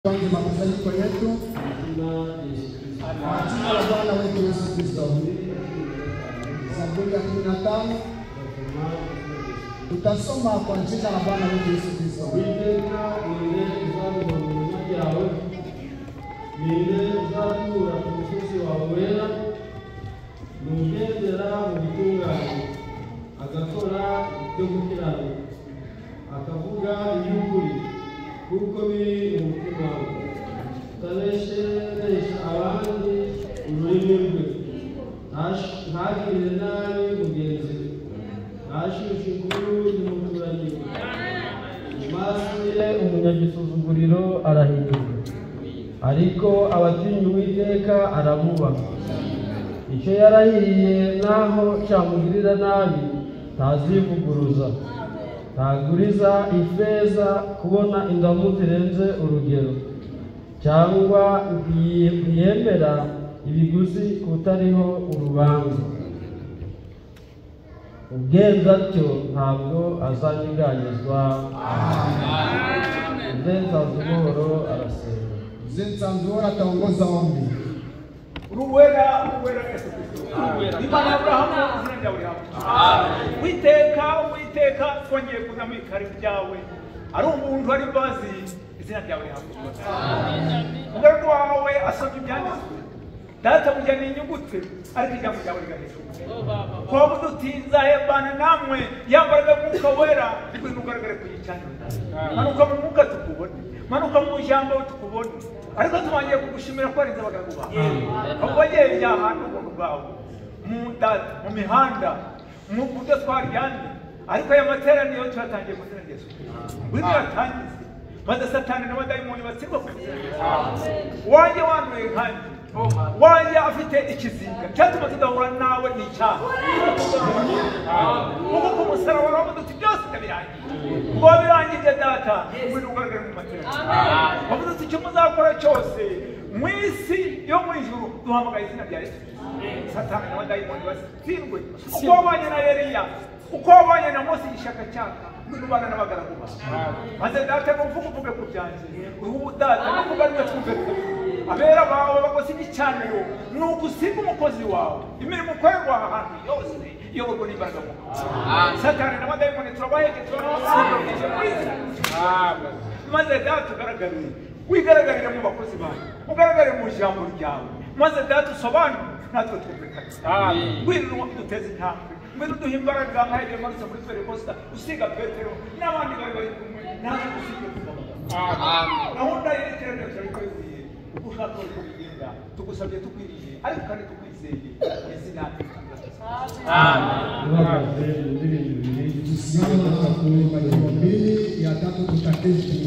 Tuanze makusanyiko yetu kwa jina la Bwana wetu Yesu Kristo. Zaburi ya 15 tutasoma kwa jina la Bwana wetu Yesu Kristo. Uzakura ku musozi wawe wera, nugendera mu bitunganye, agakora ibyo gukiranuka, akavuga iby'ukuri kuko biri mu mutima wawe, utabesheresha abandi ururimi rwe, ntagirire nabi mugenzi we, ntashushe inkuru y'umuturanyi we, amaso ye umunyagisuzuguriro arahinyuka, ariko abatinya Uwiteka arabubaha. Icyo yarahiriye naho cyamugirira nabi ntazivuguruza, ntaguriza ifeza kubona indamu zirenze urugero, cyangwa ntiyemera ibiguzi kutariho urubanza. Ugenza atyo ntabwo azanyeganyezwa. Nzenzanzubuhoro arasenga. Nzenzanzubuhoro ataongoza ombi. Ruwera Yesu Kristo. Imana Abrahamu izina ryawe rihabwe. Witeka twongeye kuza mu ikari ryawe. Ari umuntu ari bazi izina ryawe rihabwe. Umugaragu wawe asomye ibyanditswe. Data mujyana inyugutse ariko ijambo ryawe rigaheshuka. Kwa mudutinza hebana namwe yambaraga mwuka wera ibintu ugaragare ku gicaniro. Manuka mu mwuka tukubone. Manuka mu ijambo tukubone. Ariko tumangiye kugushimira ko arinze abagaragu bawe. Abageye ahantu ubuntu bwawe. Mu data, mu mihanda, mu buryo twaryamye. Ariko aya materaniro turatangiye mu izina rya Yesu. Wino yatangize. Maze Satani n'abadayimoni batsirwa ku izina rya Yesu. Wanjye wanduye kandi wanjye afite ikizinga cyatuma tudahura nawe n'icyaha. Kuko ku musaraba waravuga uti byose ndabirangiye. Ngo birangije data ngwino ugaragare mu materaniro. Wavuze uti icyo muzakora cyose mu isi yo mu ijuru duhamagaye izina rya Yesu. Satani n'abadayimoni batsirwe. Uko wabanye na Eliya, uko wabanye na Mose igishaka cyaka, ngwino ubana n'abagaragu bawe. Maze data uvuge ku byanjye. Ubu data nukuba ariko twumve abera bawe bakoze igicaniro nugusiga umukozi wawe imirimo ukorerwa ahantu yose iyoborwa n'imbaraga mu Satani n'abadayimoni turabaheke maze data ugaragare wigaragarire mu bakozi bawe ugaragare mu ijambo ryawe maze data usobanure natwe twumvikane ngwino duteze intambwe ngwino duhe imbaraga nka Eliya Marisa muri Pentekosta usiga Petero n'abandi bari kumwe natwe dusige gahunda y'iterambere turayikwiye ushaka kubigenda tugusabye tukwiriye ariko kandi tukwizeye izina ya tatu tutaketi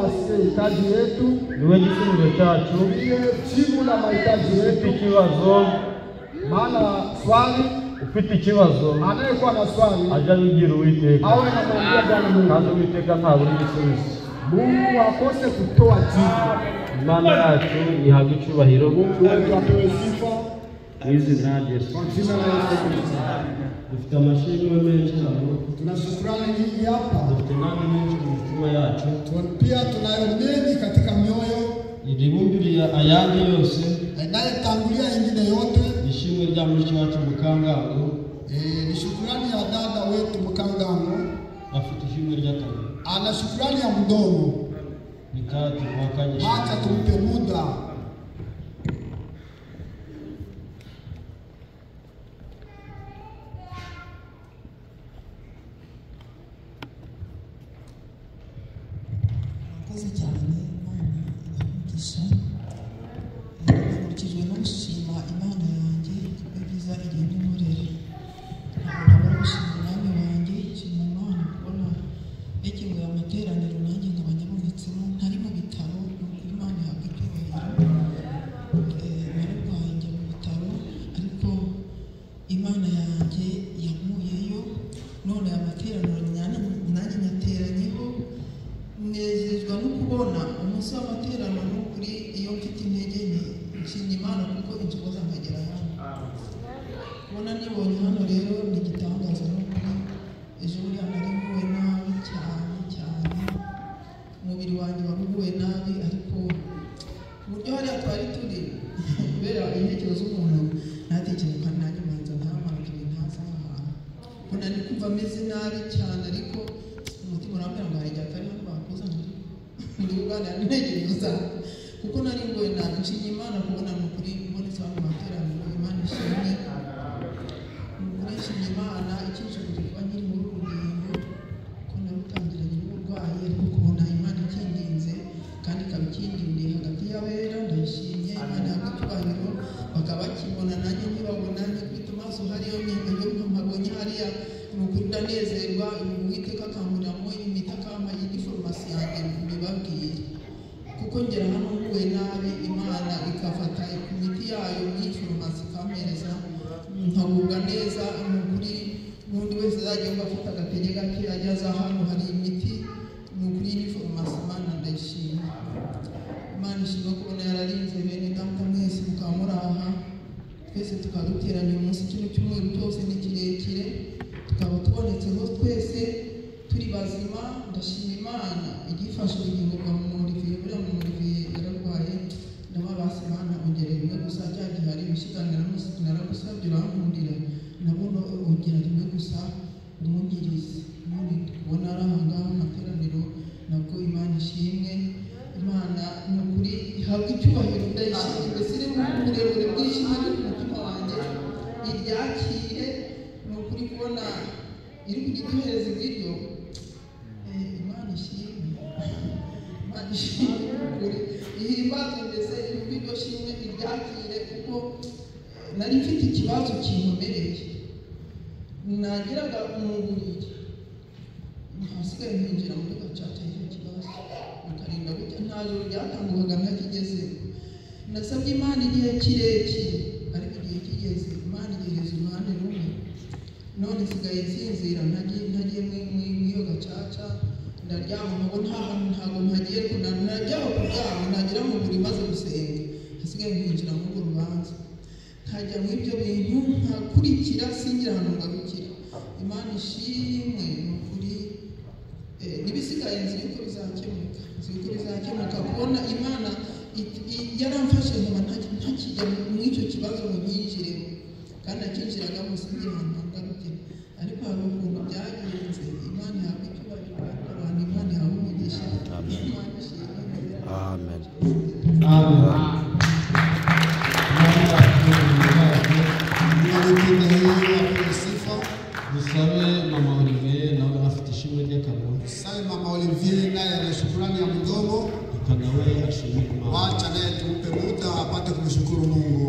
asiye hitaji yetu, niwe gisubizo cyacu, ndiye jibu la mahitaji ufite yetu. ikibazo, Maana swali, ufite ikibazo anayekuwa na swali ajya bigira Uwiteka, awe na mwambia Bwana Mungu. kandi Uwiteka ntabura igisubizo. Mungu akose kutoa jibu. Imana yacu ihabwa icyubahiro Mungu wetu apewe sifa mu izina rya Yesu. kwa jina la Yesu Kristo. Dufite amashimwe menshi hano, Tuna shukrani nyingi hapa. dufite n'andi menshi mu mitima yacu. Pia tunayo mengi katika mioyo. Iribumbiriye ayandi yose Inayetangulia ingine yote ishimwe rya mushiki wacu Mukangango, ni shukrani ya dada wetu Mukangango. afite ishimwe ry'akazi. Ana shukrani ya mdomo. Nikati wakanye Acha tumpe muda. Murakoze cyane, Imana ibahe nkurikijwe no gushima Imana yanjye kubwo byiza igenda inkorera. Ntabwo nabura gushima umwami wanjye, nshima Imana kubona yakinguye amateraniro nanjye nkaba nyabonetsemo, ntari mu bitaro, Imana ihabwa icyubahiro. Nararwaye njya mu bitaro, ariko Imana yanjye yankuyeyo, none aya materaniro nanjye nyateranyeho. Nezezwa no kubona umunsi w'amateraniro n'ukuri, iyo mfite intege nke nshimye Imana kuko inshoboza nkagera hano. Kubona nibonye hano rero ni igitangaza n'ukuri. Ejo buriya nari nguwe nabi cyane cyane, umubiri wanjye wari uguwe nabi, ariko ku buryo hariya twari turi kubera intekerezo z'umuntu natekereza ko nanjye manza ntamarukire ntaza ahantu, ko nari kumva ameze nabi cyane, ariko umutima urambwira ngo hari igihe atari hano bakoza muri Uganda ntegereza, kuko nari ngoye nabi. Nshimye Imana kubona mu kuri mbonetse hano materaniro. Imana ishimwe, nshimye Imana ikinshobora kuba nkiri muri uru rugendo, ko narutangiranye n'uburwayi, ariko kubona Imana ikindinze kandi ikaba ikindindiye hagati y'abera. Ndayishimye, Imana ihabwa icyubahiro. Bakaba bakibona nanjye nkibabona, nkifite amaso hariyo, iyo mpabonye hariya ni ukuri ndanezerwa. Uwiteka akamburiramo imiti, akampaye iforomasi yanjye mbibabwire, kuko ngera hano nguwe nabi, Imana ikafata imiti yayo muri foromasi ikampereza nkagubwa neza. Ni ukuri n'undi wese azajya yumva afite agatege gake ajya aza hano, hari imiti. Ni ukuri ni foromasi. Imana ndayishima, Imana ishimwe kubona yararinze bene data mwese mukaba muri aha, twese tukaduteranya uyu munsi. Kino cyumweru cyose ni kirekire, tukaba tubonetseho twese turi bazima. Ndashima Imana igifasha ubugingo bwa Olivier. Buriya Olivier yararwaye, ndababase Imana ongera rimwe gusa, cya gihe hari ibishiganira naragusabye urankundira, nabona ongera rimwe gusa umungirize. None kubona ari aha ngaha amateraniro, nabwo Imana ishimwe. Imana ni ukuri ihabwa icyubahiro. Ndayishimye, mbese iri mu burebure bw'ishimwe ry'umutima wanjye, iryakire. Ni ukuri kubona iri kugiduhereza ibiryo. Imana ishimwe, Imana ishimwe, ukuri ihimbaze, mbese yumve iryo shimwe iryakire, kuko nari mfite ikibazo kinkomereye. Nagiraga umubiri hasigaye nkinjira muri gacaca y'icyo kibazo, bikarinda gutya nta joro ryatangukaga ntakigeze. Nasabye Imana igihe kirekire, ariko igihe kigeze Imana igereza uruhande rumwe, none sigaye nsinzira ntagiye mw'iyo gacaca. Ndaryama nkabona ntabwo mpagiye, najyaho kuryama nagira mu buri maze gusenga, hasigaye nkinjira muri urwo rubanza, nkajya mu ibyo bintu nkakurikira, singira ahantu ngarukira. Imana ishimwe, ni ukuri n'ibisigaye nzi yuko bizakemuka, kubona Imana yaramfashe nkaba ntakijya mu icyo kibazo ngo nkinjiremo, kandi akinjiragamo singira ahantu ngarukira. Ariko hari ukuntu byagenze. Imana ihabwa icyubahiro, abantu Imana ihabwa umugisha. Imana ishimwe. Amen. Dusabe Mama Olivier nawe afite ishimwe ry'akanwa. Sabe Mama Olivier naye ana shukrani ya mdomo. Nawe ashimwe Imana. Wacha naye tumpe muda apate kumshukuru Mungu.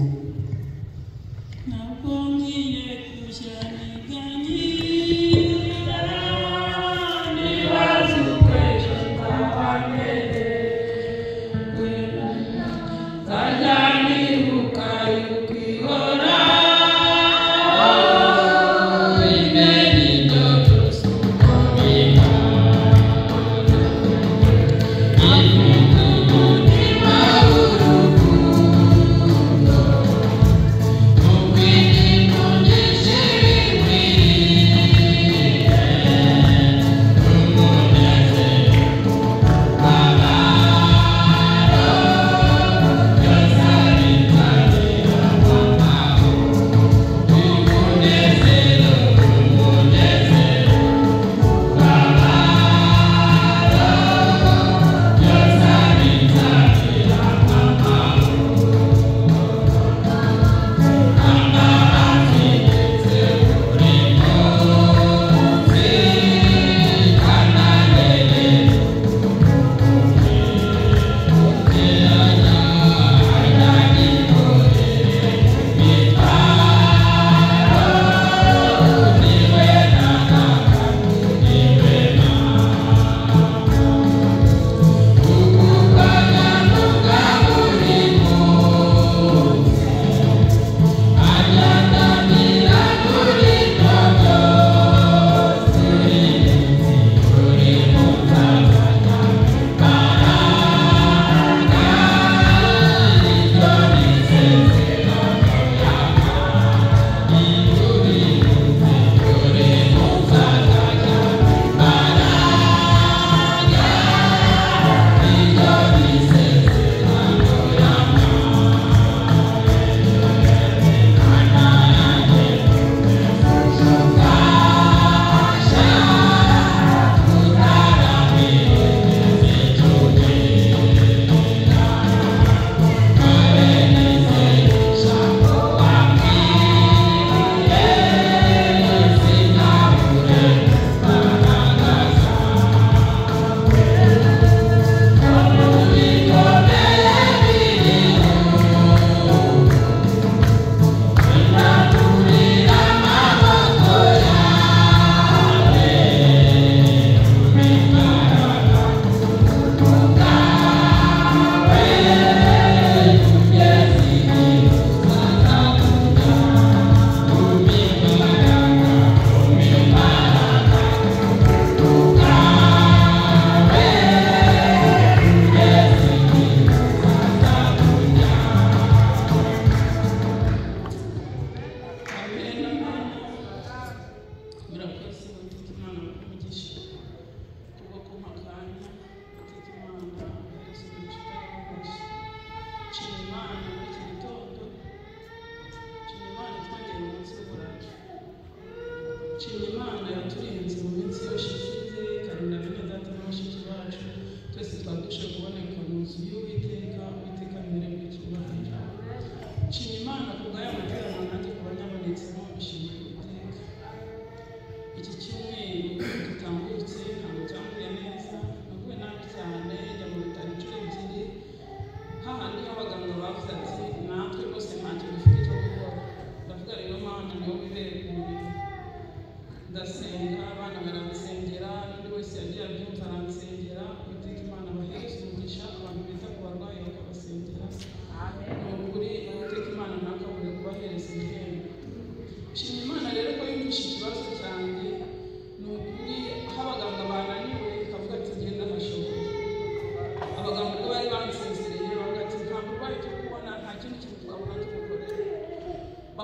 Ni wazi kweli kwa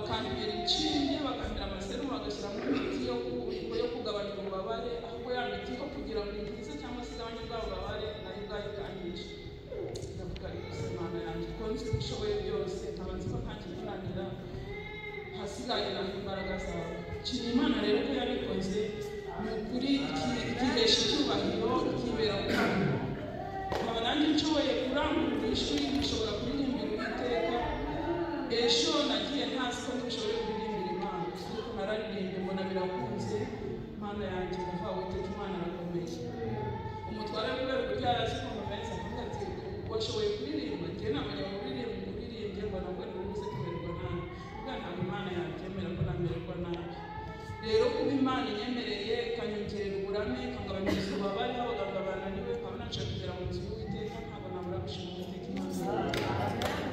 bakambira inshinge bakambira amaserumu bagashyiramo imiti yo kugabanya ububabare ahubwo ya miti yo kugira ngo inkize cyangwa se igabanye bwa bubabare nayo ubwayo ikanyisha. Ndavuga ariko se Mana yanjye ko nzi ko ushoboye byose nkaba nzi ko nta kinanira hasigaye naho imbaraga zawe. Nshima Imana rero ko yabikoze ni ukuri ikihesha icyubahiro ikibera mu kanwa. Nkaba nanjye nshoboye kurangurura ijwi nshobora kuririmbira Uwiteka. Ejo nagiye ntazi ko nshobora kuririmbira Imana ariko nararirimbye mbona birakunze. Mana yanjye ndavuga Uwiteka Imana arakomeye. Umutware kubera uburyo yarazi ko mumeze akavuga ati washoboye kuririmba njye namenya kuririmbye mbona ngo ntibuze kumererwa nabi. Ubwo ntabwo Imana yabyemera ko namererwa nabi. Rero kuba Imana inyemereye ikanyongerera uburame ikangabanyiriza ububabare abaganga bananiwe nkaba naciye kugera mu nzu y'Uwiteka ntabwo nabura gushima Uwiteka Imana.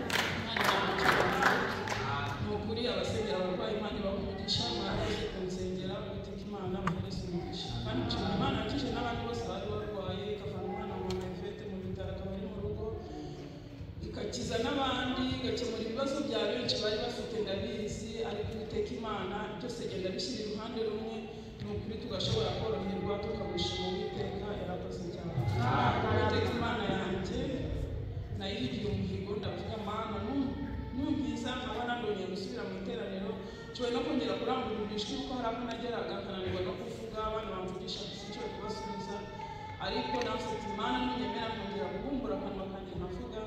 Ni ukuri abasengera abarwayi Imana ibamugisha mwaraje kunsengera Uwiteka Imana muhereze umugisha. Kandi nshima Imana yakije n'abandi bose bari barwaye ikavana umwana wa mama Yvette mu bitaro akaba ari mu rugo igakiza n'abandi igakemura ibibazo bya benshi bari bafite ndabizi ariko Uwiteka Imana byose genda bishyira iruhande rumwe ni ukuri tugashobora koroherwa tukabishima Uwiteka yarakoze cyane. Uwiteka Imana yanjye nayihigiye umuhigo ndavuga Mana numvisa nkaba nandongeye gusubira mu iteraniro nshoboye no kongera kurangurura ijwi kuko hari aho nageraga nkananirwa no kuvuga abana bamvugisha gusa nshoboye kubasubiza ariko nasetse Imana ntunyemera nkongera kubumbura akanwa kanjye nkavuga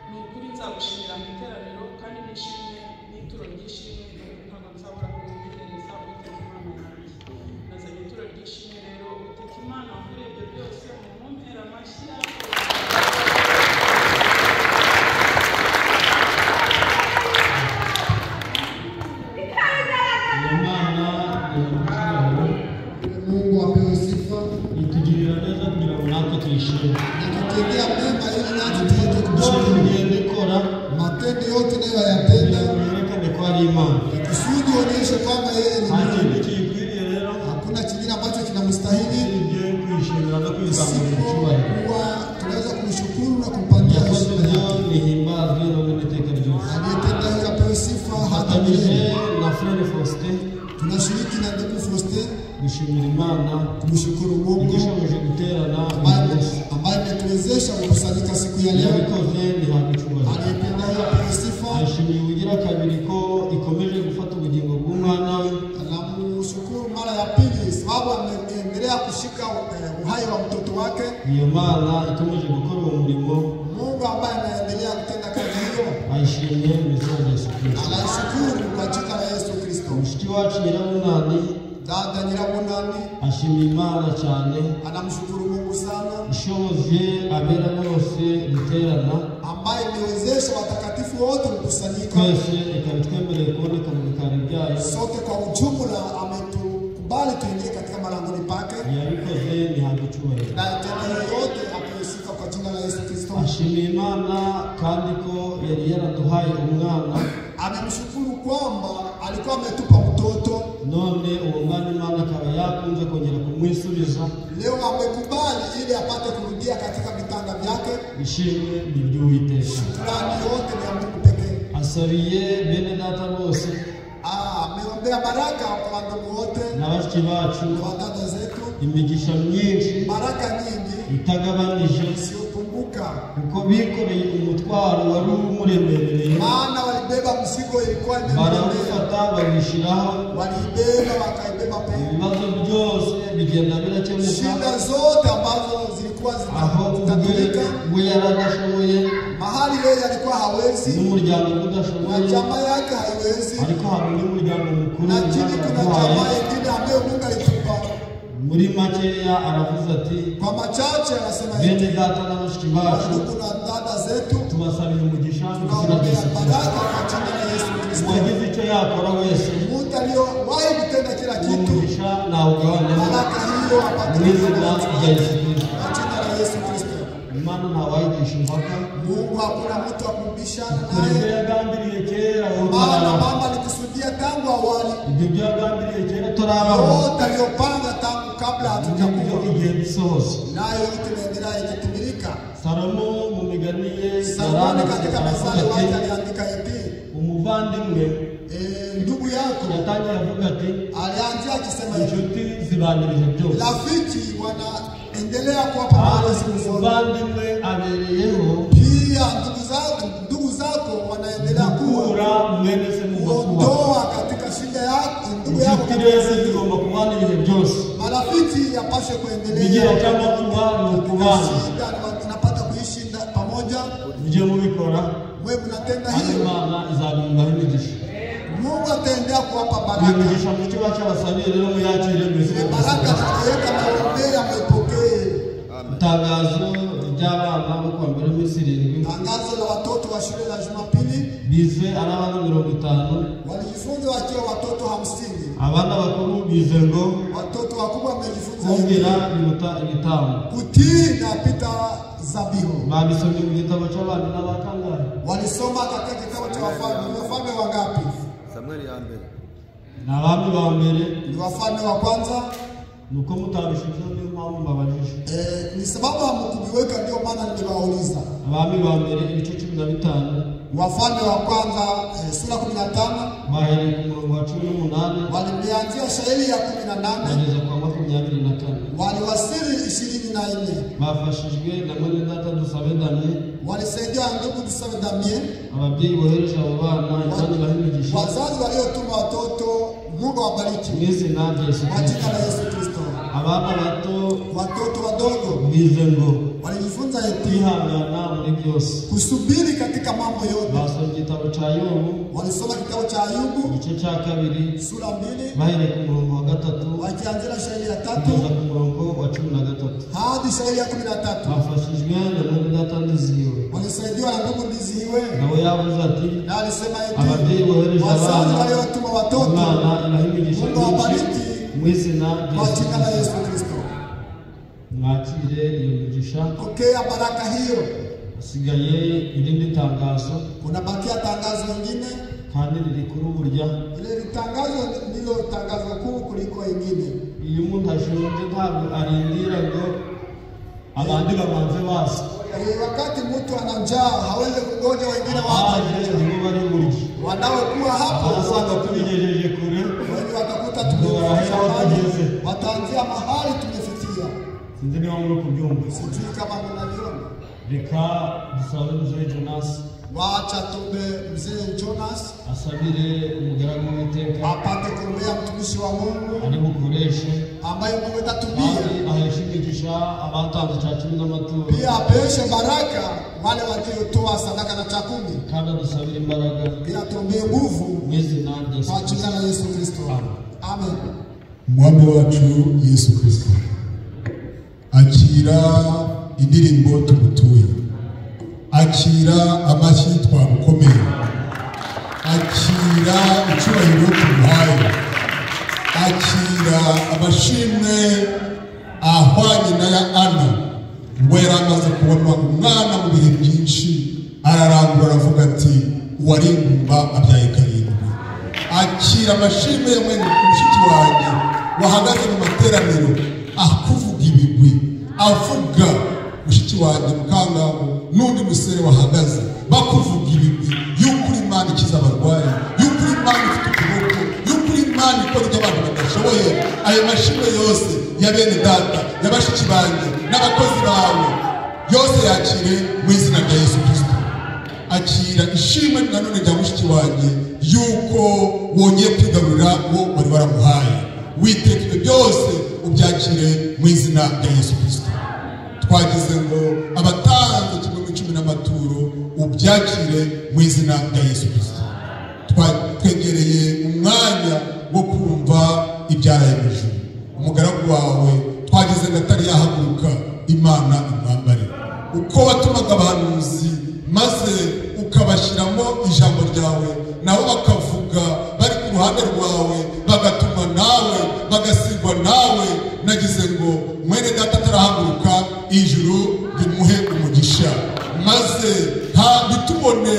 ni ukuri nzagushimira mu iteraniro kandi nishimye n'ituro ry'ishimwe ntabwo nzabura kubihereza Uwiteka Imana yanjye. Nazanye ituro ry'ishimwe rero Uwiteka Imana wakoreye ibyo byose mumumpera amashyi. Mungu apewe sifa. Itugirira neza kugira ngo natwe tuyishime. Akitendea mema ili nasi tuweze kumshukuru. Tugende kora Matendo yote tunayoyatenda yerekane ko ari Imana. kusudi onyeshe kwamba yeye ni Kandi Mungu. ikikwiriye rero Hakuna kingine ambacho kinamstahili ibyo kwishimira no kwizamura icyubahiro. kuwa tunaweza kumshukuru na kumpangia Yakoze heshima ibyo yake. bihimbazwe no mu iteka ryose. Aliyetenda hiyo apewe sifa hata Atamije milele. na Frere Faustin Tunashiriki na ndugu Faustin gushimira Imana kumshukuru Mungu igishoboje guterana uyu munsi. ambaye ametuwezesha kukusanyika siku ya leo. Yabikoze ntihabwe icyubahiro. Aliyetenda hiyo apewe sifa. Ashimiye ubugira kabiri ko ikomeje gufata ubugingo bw'umwana we. Anamshukuru mara ya pili sababu ameendelea kushika uhai wa mtoto wake. Iyo Mana ikomeje gukora uwo murimo. Mungu ambaye anaendelea kutenda kazi hiyo Ayishimiye mu izina rya Yesu Kristo. anashukuru kwa jina la Yesu Kristo. Mushiki wacu Nyiramunani Dada Nyiramunani ashimiye Imana cyane anamshukuru Mungu sana ishoboje abera bose guterana ambaye imewezesha watakatifu wote kukusanyika. twese ikabitwemereye kuboneka mu bikari byayo. Sote kwa ujumla ametukubali tuingie katika malangoni pake. Yabikoze ntihabwe icyubahiro. Na tena yote apewe sifa kwa jina la Yesu Kristo. Ashimiye Imana kandi ko yari yaraduhaye umwana. Amemshukuru kwamba alikuwa ametupa mtoto. None uwo mwana Imana akaba yakunze kongera kumwisubiza. Leo amekubali ili apate kurudia katika vitanga vyake. Ishimwe ni iby'Uwiteka. Shukrani yote ni ya Mungu pekee. Asabiye bene data bose Ameombea baraka kwa ndugu wote na bashiki bacu na wadada zetu. imigisha myinshi Baraka nyingi itagabanije isiyopunguka. kuko bikoreye umutwaro wari umuremereye. Maana walibeba mzigo ilikuwa imemlemea. Barawufata babishyiraho. Walibeba wakaibeba pia. Ibibazo byose bigenda birakemuka. Shida zote ambazo zilikuwa aho zinatatulika. we yari adashoboye Mahali yeye alikuwa hawezi. n'umuryango udashoboye. Na jamaa yake haiwezi. Ariko hari undi muryango mukuru Na chini kuna jamaa nyingine ambayo Mungu alitupa. muri makeya aravuze ati Kwa machache anasema bene data na bashiki bacu ndugu na dada zetu tubasabira umugisha mu izina rya tunaombea Yesu Kristo. baraka kwa jina la Yesu Kristo. Uwagize icyo yakora wese Mtu aliyowahi kutenda kila kitu, umugisha nawugabanemo baraka hiyo apate mu izina rya Yesu Kristo. kwa jina la Yesu Kristo. Imana ntawayigisha impaka. Mungu hakuna mtu akubishana Kuri ibyo naye. yagambiriye kera Maana mama alikusudia tangu awali. ibyo byagambiriye kera turabaho Yote aliyopanga tangu kabla hatujakuwa. igihe gisohoze. Nayo yote inaendelea ikitimilika. Salomo mu migani ye Salomoni yaranditse katika aravuga Methali ati wake aliandika eti umuvandimwe ndugu yako yatangiye avuga ati alianzia akisema hivi, inshuti zibanirije byose, rafiki wanaendelea kuwa pamoja siku zote, umuvandimwe abereyeho pia ndugu zako wanaendelea gukura mwene se mu makuba, kuondoa katika shida yako ndugu yako. inshuti rero zigomba kubanirije byose, marafiki yapashe kuendelea igihe cy'amakuba ni ukubana, napata kuishi pamoja, mujye mubikora, wewe unatenda hiyo, Imana izabimbaho imigisha. Mungu ataendelea kuwapa baraka. Imigisha mu kiba cy'abasabire rero muyakire mu izina baraka tunaweka maombea mwipokee. Itangazo ry'abana bo kwa mbere minsi 7, tangazo la watoto wa shule la Jumapili bize abana 50, walijifunza wakiwa watoto 50. abana bakuru bize ngo watoto wakubwa wamejifunza kumvira iminota 5, kutii na pita zabihu. babisomye mu gitabo cy'abana n'abakangara, walisoma katika kitabu cha Wafalme. Ni wafalme wangapi? Samueli ya mbere na abami ba mbere, ni wafalme wa kwanza. nuko mutabishije niyo mpamvu mbabajije. Ni sababu hamkuviweka, ndio maana nimewauliza. Abami ba mbere ibice 15, wafalme wa kwanza sura 15 bahereye ku murongo wa 18 walianzia shairi ya 18 bageza kwa 24, waliwasili 24. bafashijwe na mwene data Dusabe Damien, walisaidia ndugu Dusabe Damien, ababyeyi bohereje abo bana, Imana ibahimigisha, wazazi waliotuma watoto, Mungu awabariki mu izina rya Yesu kwa jina Kristo. la Yesu Kristo. Abana bato watoto wadogo bize ngo walijifunza eti kwihangana muri byose, kusubiri katika mambo yote. basoma igitabo cya Yobu walisoma kitabu cha Ayubu igice cya 2 sura 2 bahereye ku murongo wa 3 wakianzia shairi ya 3 kugeza ku murongo wa 13, hadi shairi ya 13. bafashijwe na mwene data Ndiziwe, walisaidiwa na ndugu Ndiziwe, nawe yavuze ati na alisema ababyeyi eti bohereje wazazi abana, waliotuma watoto, Imana ibahimigisha Mungu awabariki mu izina rya kwa Yesu jina la Yesu Kristo. Kristo. Mwakire iyo migisha. Pokea baraka hiyo. Hasigaye irindi tangazo, kuna bakia tangazo lingine, kandi riri kuri burya. Ile tangazo ndilo tangazo kuu kuliko ingine. Iyo umuntu ashonje ntabwo arindira ngo abandi babanze basi. Wakati mtu ana njaa hawezi kungoja wengine waje. Ndio bari burya. Wanaokuwa hapo wasanga tubigejeje kure, wengi watakuta tumefika, wataanzia mahali tumefikia. Sinzi niba muri kubyumva. Sijui kama mnaviona. Reka dusabe mzee Jonas, wacha tumbe mzee Jonas asabire umugaragu w'Iteka, apate kuombea mtumishi wa Mungu ari bukoreshe, ambaye Mungu atatumia, aheshimisha abatanze cha 10 n'amaturo, pia apeshe baraka wale waliotoa sadaka na cha 10, kandi dusabire imbaraga, pia tuombee nguvu mwizina Yesu, kwa jina la Yesu Kristo. Amen. Mwami wacu Yesu Kristo, akira indirimbo tugutuye, akira amashyi twagukomeye, akira icyubahiro tumuhaye, akira amashimwe ahwanye n'aya Ana, ngo yari amaze kubona umwana mu bihe byinshi, ararangura aravuga ati uwari ingumba abyaye karindwi. Akira amashimwe ya mwene mushiki wanjye wahagaze mu materaniro akuvuga ibigwi, avuga mushiki wanjye Mukangabo n'undi musore wahagaze bakuvuga ibigwi y'ukuri Imana ikiza abarwayi, y'ukuri Imana ifite ukuboko, y'ukuri Imana ikora ibyo abantu badashoboye. Ayo mashimwe yose ya bene data, ya bashiki banjye n'abakozi bawe, yose yakire mu izina rya Yesu Kristo. Akira ishimwe nanone rya mushiki wanjye yuko wongeye kwigarurira uwo wari waramuhaye. Witeka byose ubyakire mu izina rya Yesu Kristo. Twagize ngo abatanze kimwe mu 10 n'amaturo ubyakire mu izina rya Yesu Kristo. Twegereye umwanya wo kumva ibyaraye mu ijuru. Umugaragu wawe twagize ngo atari yahaguruka, Imana imwambare uko watumaga abahanuzi maze ukabashyiramo ijambo ryawe, nabo bakavuga bari ku ruhande rwawe, bagatuma nawe, bagasigwa nawe. Nagize ngo mwene data atarahaguruka, ijuru rimuhe umugisha, maze ntitubone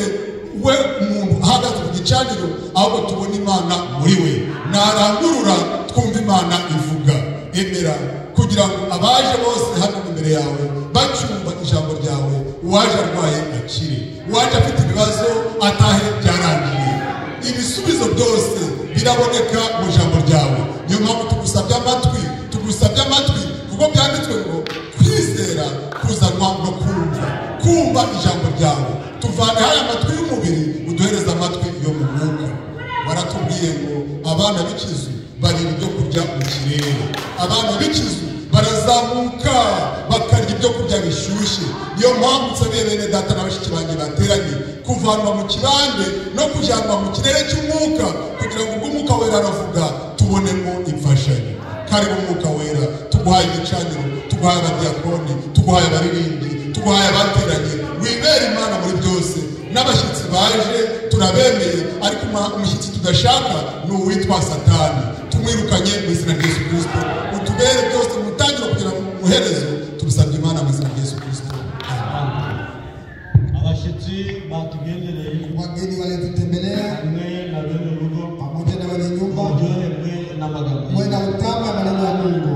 we umuntu ahagaze ku gicaniro, ahubwo tubona Imana muri we. Narangurura twumva Imana ivuga. Emera kugira ngo abaje bose hano imbere yawe bacyumva ijambo ryawe, uwaje arwaye akire, uwaje afite ibibazo atahe byarangiye. ibisubizo byose biraboneka mu ijambo ryawe. Niyo mpamvu tugusabye amatwi kuko byanditswe ngo kwizera kuzanwa no kumva ijambo ryawe. Tuvane haya amatwi y'umubiri uduhereza amatwi yo mu mwuka. Waratubwiye ngo abana b'ikizu barira ibyo kurya mu kirere, abana b'ikizu barazamuka bakarya ibyo kurya bishyushye. Niyo mpamvu nsabiye bene data na bashiki banjye bateranye kuvanwa mu kibande no kujyanwa mu kirere cy'umwuka, kugira ngo ubwo umwuka wera aravuga tubonemo imfashanyo. Kari umwuka wera, tuguhaye igicaniro, tuguhaye abadiyakoni, tuguhaye abaririmbyi, tuguhaye abateranye. Wibera Imana muri byose. N'abashyitsi baje turabemeye, ariko umushyitsi tudashaka ni uwitwa Satani. Tumwirukanye mu izina rya Yesu Kristo. Utubere byose mutangiro kugera mu muherezo. Tubisabye Imana mu izina rya Yesu Kristo. Abashyitsi batugendereye, wageni walitutembelea mwe na bene urugo, pamoja na wenye nyumba, muryoherwe n'amagambo mwe na utamu ya maneno ya Mungu.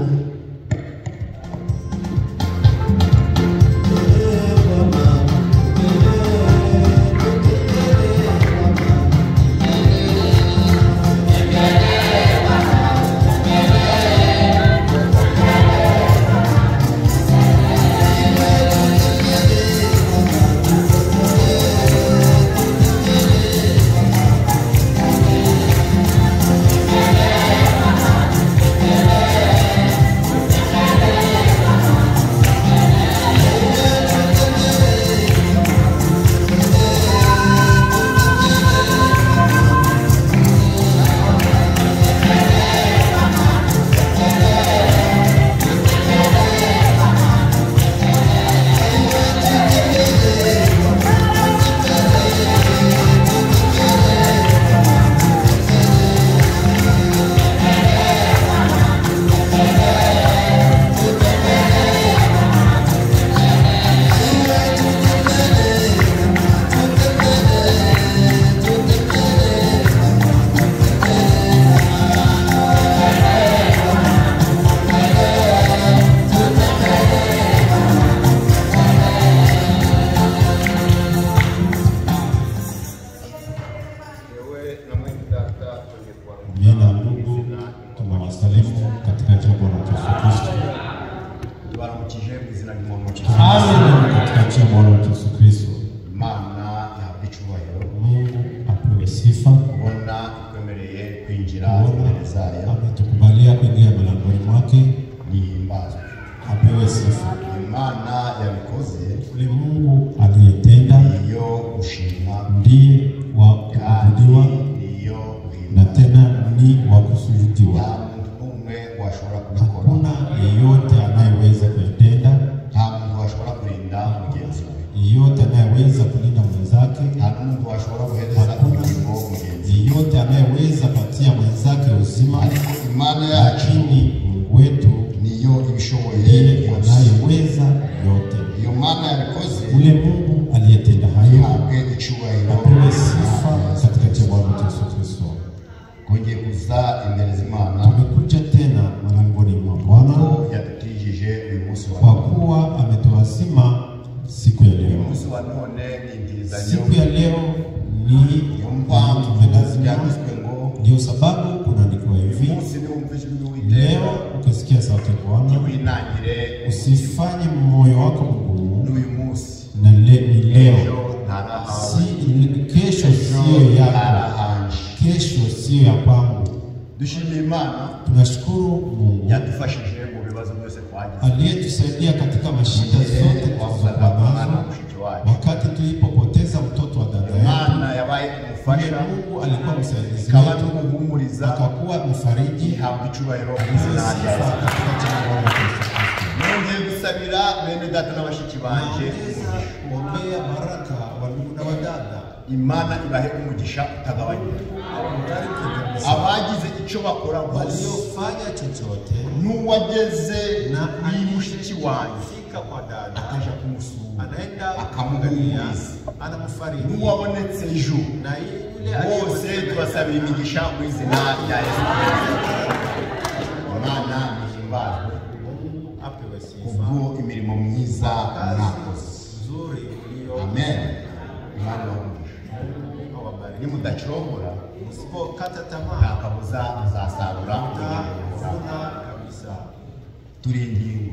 ametukubalia kuingia malangoni mwake, Nihimbazwe. apewe sifa. Imana yabikoze, Ule Mungu aliyetenda niyo gushima, ndiye wa kuabudiwa niyo na guhimbaza. tena ni wa kusujudiwa. Nta muntu n'umwe washobora kubikora, Hakuna yeyote anayeweza kuyatenda, nta muntu washobora kurinda mugenzi we, yeyote anayeweza kulinda mwenzake, nta n'umuntu washobora guhereza ubugingo mugenzi we. yeyote anayeweza patia mwenzake uzima, Ariko Imana yacu lakini Mungu wetu niyo ibishoboye ndiye byose. anayeweza yote. Iyo Mana yabikoze, Ule Mungu aliyetenda hayo ihabwe icyubahiro. apewe sifa katika jina la Bwana Yesu Kristo. Kongeye kuza imbere z'Imana, Tumekuja tena malangoni mwa Bwana ko yadutijije uyu munsi wa kwa none. kuwa ametuazima siku ya Uyu leo. munsi wa none ni impirizanyo Siku ya leo ni mpamvu tumelazima, byanditswe ngo ndio sababu kunaandikwa uyu hivi: munsi niwumva ijwi ry'Uwiteka leo ukisikia sauti ya Bwana winangire usifanye moyo wako mgumu, n'uyu munsi na ni leo, ejo ntarahawe si kesho, sio yako, ntarahanje. kesho sio ya kwangu. Dushimiye Imana Tunashukuru Mungu yadufashije mu bibazo byose twagize, aliyetusaidia katika mashida zote twavugaga tulizokuwa umwana nazo. mushiki wacu. Wakati tulipopoteza mtoto wa dada yetu, Imana yabaye umufasha, Mungu alikuwa msaidizi ikaba wetu, n'umuhumuriza, akakuwa mfariji. ihabwa icyubahiro mu izina rya Yesu. Nongeye gusabira bene data na bashiki banje Kuombea baraka wa ndugu na wadada, Imana ibahe umugisha utagabanyije. Abagize icyo bakora bose, waliofanya chochote n'uwageze na ni mushiki wanjye alifika kwa dada, akaja kumusura anaenda akamuganiriza, anamfariji, n'uwabonetse ejo, na yule bose tubasabira imigisha mu izina rya Yesu Kristo. Imana nihimbazwe apewe sifa kubwo imirimo myiza mwakoze. nzuri ulio. Amen. Imana ibahe umugisha. Awabariki. nimudacogora Usipokata tamaa nta kabuza muzasarura utavuna kabisa. turi ingingo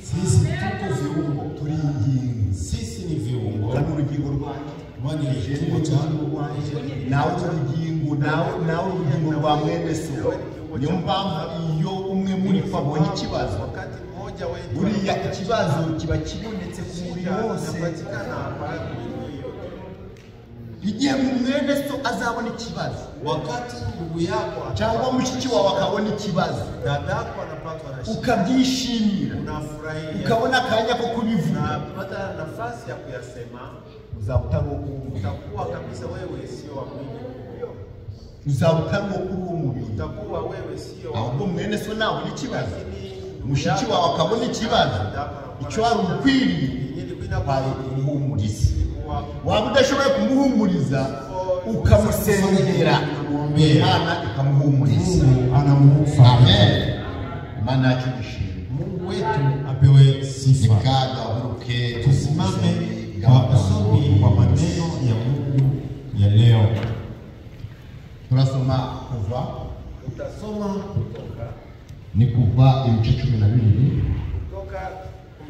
Sisi tuko viungo, turi ingingo sisi ni viungo. kandi urugingo rwanjye Wani ni kiungo changu, nawe urugingo nawe urugingo rwa mwene so niyo mpamvu iyo umwe muri twe abonye ikibazo wakati mmoja wetu buriya ikibazo kiba kibonetse ku mubiri wose inapatikana hapa. igihe mwene so azabona ikibazo Wakati ndugu yako cyangwa mushiki wawe akabona ikibazo dadako anapatwa na shida, ukabyishimira unafurahia, ukabona akanya ko kubivuga unapata nafasi ya kuyasema, uzaba utari uwo kumva utakuwa kabisa wewe sio wa mwili, uzaba utari uwo kuri uwo mubiri utakuwa wewe sio wa ahubwo mwene so nabona ikibazo mwili. mushiki wawe akabona ikibazo icyo wari ukwiriye kwari kumuhumuriza waba udashoboye kumuhumuriza ukamusengera Imana ikamuhumuriza. Amen. Imana yacu ishimwe. Mungu wetu apewe sifa. Ikagaruke Tusimame kwa usomi wa maneno ya Mungu ya leo. turasoma kuva Utasoma Kutoka, ni kuva ibice 12 Kutoka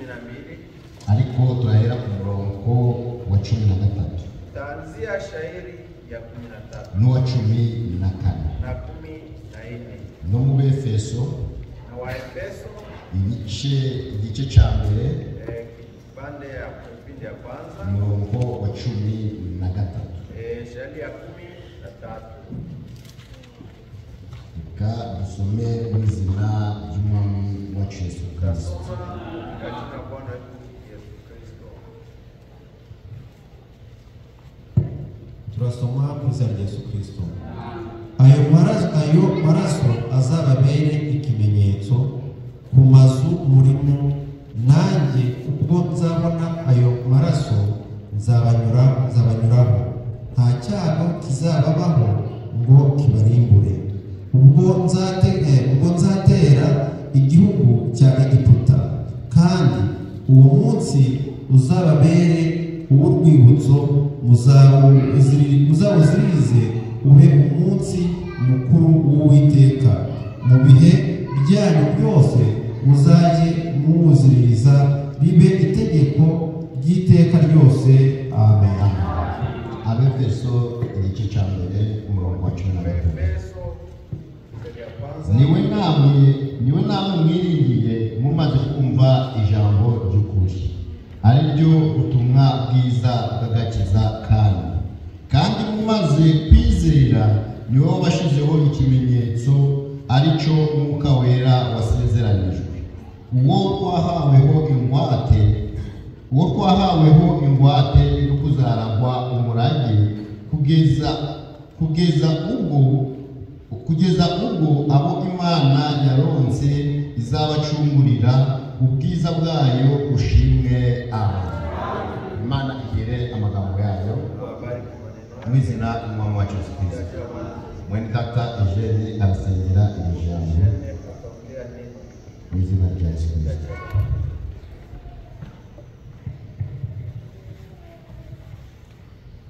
12, ariko turahera ku murongo wa 13 taanzia shairi ya 13 n'uwa 14 na 14 no mu Befeso na Waefeso igice cya mbere kipande ya kipindi ya kwanza umurongo wa 13 shairi ya 13. Reka dusome mu izina ry'Umwami wacu Yesu Kristo. Tasoma katika Bwana wetu Yesu Kristo. Turasoma mu izina rya Yesu Kristo. Ayo maraso azababere ikimenyetso ku mazu murimo, nanjye ubwo nzabona ayo maraso nzabanyuraho, nta cyago kizababaho ngo kibarimbure. Ubwo nzatera igihugu cya Egiputa, kandi uwo munsi uzababere uw'urwibutso, muzawuziririze ube umunsi mukuru w'Uwiteka. Mu bihe byanyu byose muzajye muwuziririza, ribe itegeko ry'iteka ryose. Amen. Abefeso igice cya mbere umurongo wa 13. niwe namwe mwiringiye mumaze kumva ijambo ry'ukuri, ari ryo ubutumwa bwiza bw'agakiza kandi mumaze kwizera niwe wabashizeho ikimenyetso, ari cyo Mwuka Wera wasezeranijwe, uwo twahaweho ingwate yo kuzaragwa umurage kugeza ubwo abo Imana yaronse izabacungurira ubwiza bwayo ushimwe. Amen. Imana igire amagambo yayo mu izina ry'Umwami wacu Yesu Kristo. Mwene data Eugene arasengera iri jambo mu izina rya Yesu Kristo.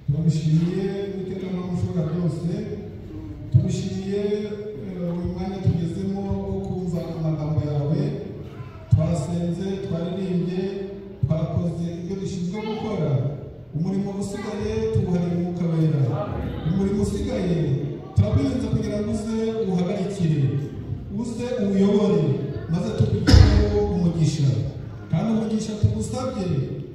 Tumushimiye Uwiteka n'umushobora byose, tumushimiye umwanya tugezemo wo kumva amagambo yawe. Twasenze, twaririmbye, twakoze ibyo dushinzwe gukora. Umurimo usigaye tuwuharira Umwuka Wera. Umurimo usigaye turakwinginze kugira ngo uze uhagarikire, uze uyobore, maze tukugireho umugisha. Kandi umugisha tugusabye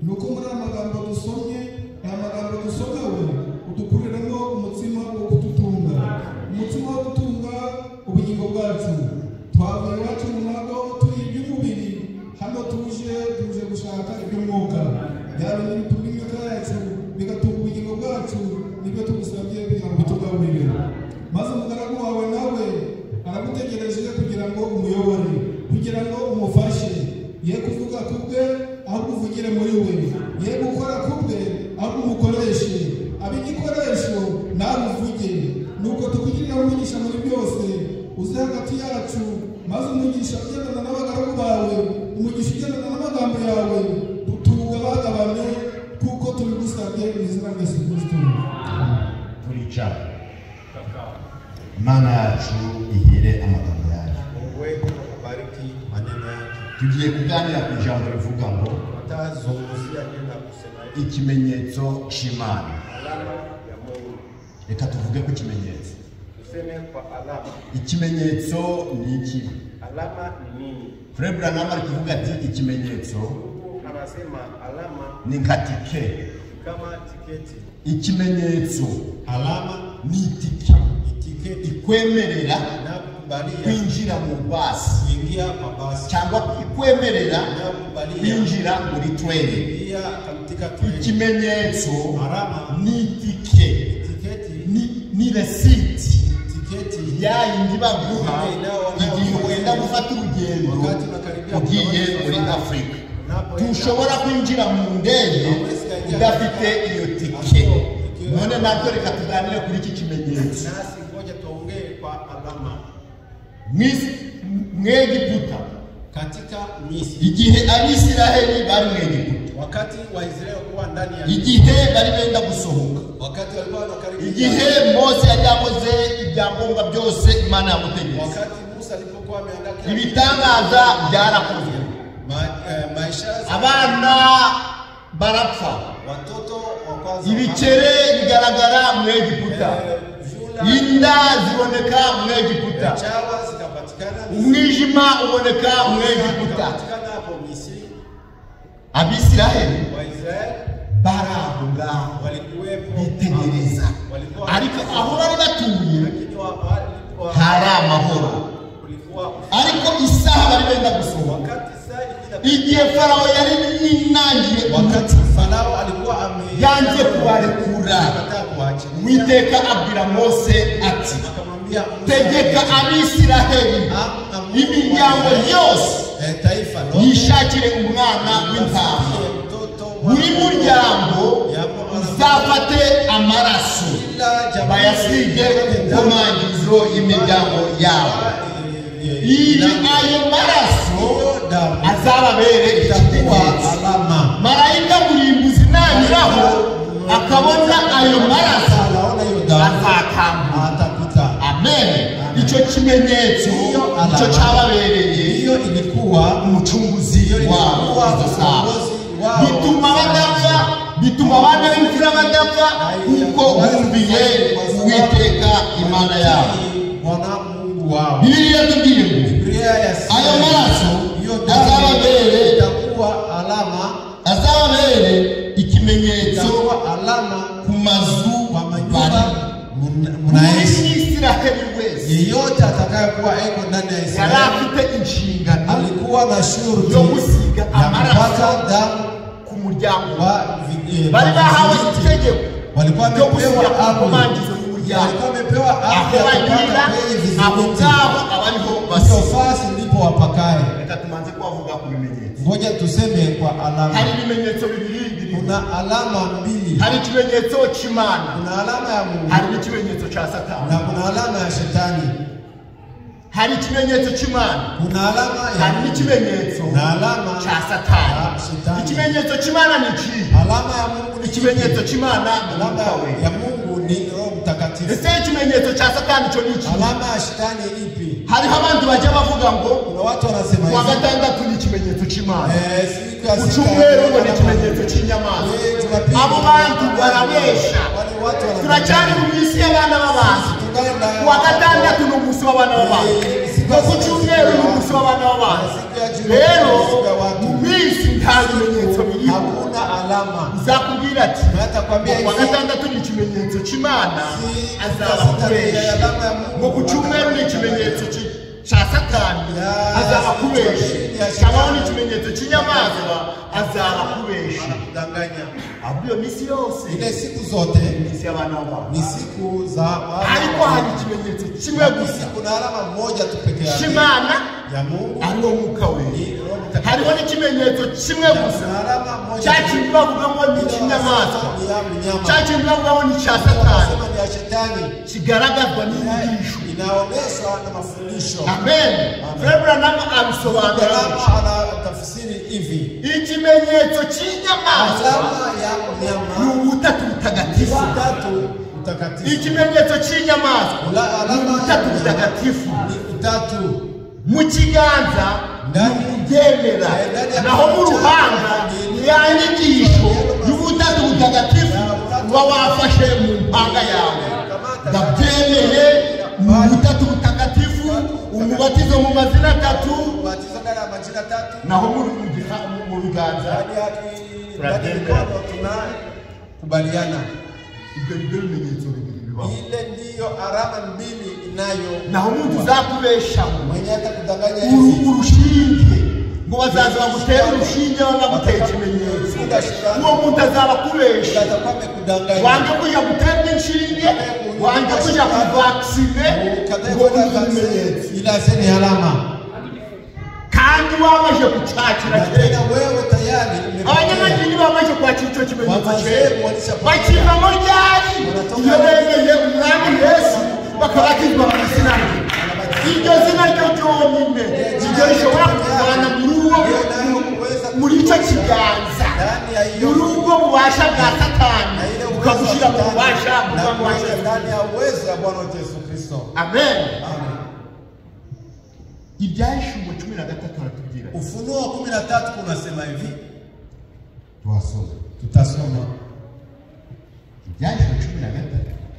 ni uko muri aya magambo dusomye, aya magambo dusomewe, udukuriremo umutsima wo kudutunga, umutsima wo gutunga ubugingo bwacu. Twavuye iwacu mu mago turi iby'umubiri, hano tuje gushaka iby'umwuka. Byaba n'ibitunga imyuka yacu bigatunga ubugingo bwacu, nibyo tugusabye kugira ngo bitugaburire. Maze umugaragu wawe nawe aragutegereje kugira ngo umuyobore, kugira ngo umufashe, ye kuvuga ku bwe ahubwo uvugire muri we, ye gukora ku bwe ahubwo umukoreshe, abe igikoresho nawe uvuge. Nuko tukugirira umugisha muri byose, uze hagati yacu, maze umugisha ugendana n'abagaragu bawe, umugisha ugendana n'amagambo yawe, tuwugabagabane kuko tubigusabye mu izina rya Yesu Kristo. Buri cyane. Imana yacu ihire amagambo yacu. Mungu wetu akubariki maneno yake. Tugiye kuganira ku ijambo rivuga ngo Tutazungumzia neno kusema ikimenyetso cy'Imana. alama ya Mungu. Reka tuvuge ku kimenyetso. Tuseme kwa alama. Ikimenyetso ni iki? Alama ni nini? Frère Branham ari kuvuga ati ikimenyetso Anasema alama ni nka tike. kama tiketi. Ikimenyetso Alama ni tike. tiketi Ikwemerera na kubalia kwinjira mu basi kuingia kwa basi cyangwa ikwemerera na kubalia kwinjira muri train. kuingia katika treni. Ikimenyetso Alama ni tike. tiketi Ni receipt tiketi ya yindi baguha igihe wenda gufata urugendo ugiye muri Afrika. Tushobora kwinjira mu ndege udafite iyo tike. None natwe reka tuganire kuri iki kimenyetso. nasi ngoja tuongee kwa alama Mw'Egiputa katika Misri. igihe Abisiraheli bari mu Egiputa, Wakati Waisraeli kuwa ndani ya igihe bari benda gusohoka, wakati walikuwa wanakaribia, igihe Mose yari yakoze ibyangombwa byose Imana yamutegetse, wakati Musa alipokuwa ameandaa kila kitu, ibitangaza byarakozwe, maisha abana barapfa, watoto wa kwanza ibikere bigaragara mu Egiputa, inda ziboneka mu Egiputa, chawa zikapatikana, umwijima uboneka mu Egiputa. zikapatikana hapo Misri. Abisiraheli Waisraeli baraho ngaho walikuwepo bitegereza, walikuwa ariko aho bari batuye lakini walikuwa hari amahoro, kulikuwa ariko isaha bari benda gusohoka, wakati saa ilikuwa igihe Farawo yari yinangiye, wakati Farao alikuwa yanze kubarekura, amekataa kuacha, Uwiteka abwira Mose ati akamwambia tegeka Abisiraheli imiryango yose taifa lote yishakire umwana w'intama, buri muryango uzafate amaraso bayasige ku mangizo y'imiryango yabo, ayo maraso azababere ikimenyetso. alama. Marayika murimbuzi nanyuraho akabona ayo maraso azakambuka. Atapita. Amen. Icyo kimenyetso icyo cyababereye, Hiyo ilikuwa umucunguzi wabo, bituma badapfa, bituma abana b'imfura badapfa, kuko bumviye Uwiteka Imana yabo. Bwana Mungu wao. Bibiliya itubwiye ngo Biblia yasema ayo maraso hiyo azababere, itakuwa alama, azababere ikimenyetso itakuwa alama ku mazu kwa bari manyumba muri mnaishi. Isiraheli wese Yeyote atakayekuwa eko ndani ya yari Israeli afite inshingano alikuwa na shurti yo gusiga ya amaraso kupaka damu ku muryango. wa Bari bahawe itegeko walikuwa ryo gusiga wamepewa ku amri, mangizo y'umuryango, walikuwa wamepewa aho amri ya bagirira kupaka kwenye abo vizingiti. ngabo abariho Hiyo basiga. fasi ndipo wapakaye. Reka tumanze kubavuga ku bimenyetso. Ngoja tuseme kwa alama. Hari ibimenyetso bibiri biri. Kuna alama mbili. Hari ikimenyetso cy'Imana, Kuna alama ya Mungu hari n'ikimenyetso cya Satani. na kuna alama ya shetani. Hari ikimenyetso cy'Imana, Kuna alama ya hari Mungu n'ikimenyetso na alama cya Satani. ya shetani. Ikimenyetso cy'Imana ni iki? Alama ya Mungu ni Ikimenyetso cy'Imana ni alama Umwuka ya we. Mungu ni Roho Mtakatifu. Ese ikimenyetso cya Satani cyo ni iki? Alama ya shetani ipi? Hariho abantu bajya bavuga ngo Kuna watu wanasema kuwa hivi. gatandatu ni ikimenyetso cy'Imana, Siku ya ku sita cyumweru ngo ni ikimenyetso cy'inyamaswa. Abo bantu barabesha. wale watu Turacyari mu isi y'abana b'abantu. Kuwa gatandatu ni umunsi w'abana b'abantu, no ku cyumweru ni umunsi w'abana b'abantu. Rero mu minsi nta bimenyetso biriho. hakuna alama. Uzakubwira ati Natakwambia kuwa hivi. gatandatu ni ikimenyetso cy'Imana, azaba Sita ni kubesha. alama ya Mungu. Ngo ku cyumweru ni ikimenyetso cya Satani, azaba kubesha. Kabaho ni ikimenyetso cy'inyamaswa, azaba kubesha. Kudanganya. Ahubwo iyo minsi yose Ile siku zote minsi y'abana b'abantu, ni siku za ariko hari ikimenyetso kimwe gusa kuna alama moja tu peke yake cy'Imana, ya Mungu. ariwo Mwuka we. Ni Roho Mtakatifu. Hariho n'ikimenyetso kimwe gusa Kuna alama moja cya kintu bavuga ngo ni ikinyamaswa, ni ya mnyama. cya kintu bavuga ngo ni icya Satani, Wanasema ni ya shetani. kigaragazwa n'inyigisho. Inaonyeshwa na mafundisho. Amen. Frère Branham abisobanura Alama ana tafsiri hivi. ikimenyetso cy'inyamaswa Alama ya mnyama ni ubutatu butagatifu. utatu mtakatifu. Ikimenyetso cy'inyamaswa ni ubutatu butagatifu. Ni utatu mu kiganza byemera, naho mu ruhanga yanyigisho y'ubutatu butagatifu uba wafashe mu mpanga yawe. Ndabyemeye mu butatu butagatifu, umubatizo mu mazina atatu, ubatizo ndani ya majina tatu, naho mu biganza tunakubaliana. Ibyo bimenyetso bibiri bibaho. Ile ndiyo alama mbili inayo. Naho umuntu uzakubesha mwenye atakudanganya hivi urushinge ngo bazaza bagutera urushinge bagutera ikimenyetso, uwo muntu azaba kubesha, wange kuja guterwa inshinge, wange kuja kuvaksine, ngo ikimenyetso ila ni alama. Kandi wamaje gucakira kera wewe tayari abanyamagini bamaje kwakira icyo kimenyetso kera bakivamo ryari iyo bemeye umwami Yesu bakabatizwa mu izina rye. Iryo zina ryo ryonyine iryo rishobora kuvana muri icyo kiganza, muri ubwo bubasha bwa Satani ukagushyira mu bubasha ndani ya uwezo wa Bwana Yesu Kristo. Amen. Ibyahishurwa 13 aratubwira. Ufunuo 13 kunasema hivi. Tutasoma. Ibyahishurwa 13.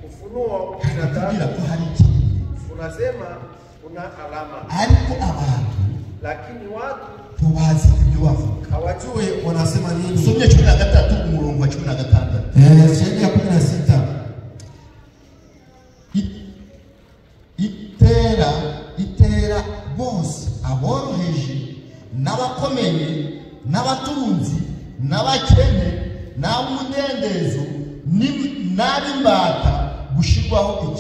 Ufunuo 13 ko hari ikintu. Unasema kuna alama. Ariko abantu lakini watu tubazi ibyo bavuga. Hawajui wanasema nini. Somye 13 umurongo wa 16. Sheria ya 16. Itera bose aboroheje n'abakomeye n'abatunzi n'abakene n'amudendezo n'abimbata gushirwaho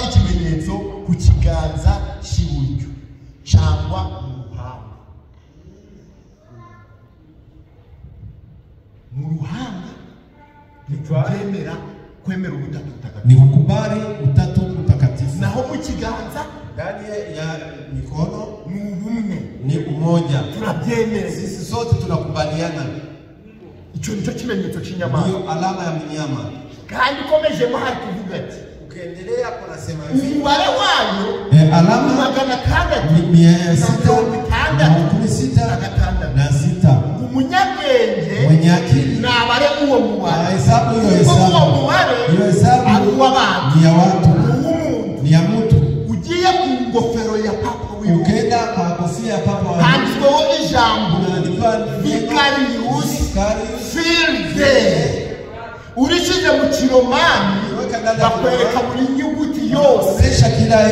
ikimenyetso ku kiganza cy'iburyo cyangwa mu ruhanga nitwemera kwemera ubutatu butagatifu, ni ukubali utatu mtakatifu. Naho mu kiganza ndani ya mikono ni ubumwe, ni umoja. Turabyemera, sisi sote tunakubaliana. Icyo nicyo kimenyetso cy'inyamaswa, hiyo alama ya mnyama. Kandi komeje mo hari kuvuga ati ukiendelea kunasema hivi umubare wayo alama 666 umunyabwenge mwenye akili nabare uwo mubare, hesabu hiyo hesabu ni ya watu, ni ya mtu. Ugiye ku ngofero ya papa wiwe, ukenda kwa kofia ya papa wa handitsweho ijambo Vicarius Filde. Urishize mu kiromani bakwereka muri nyuguti yose kila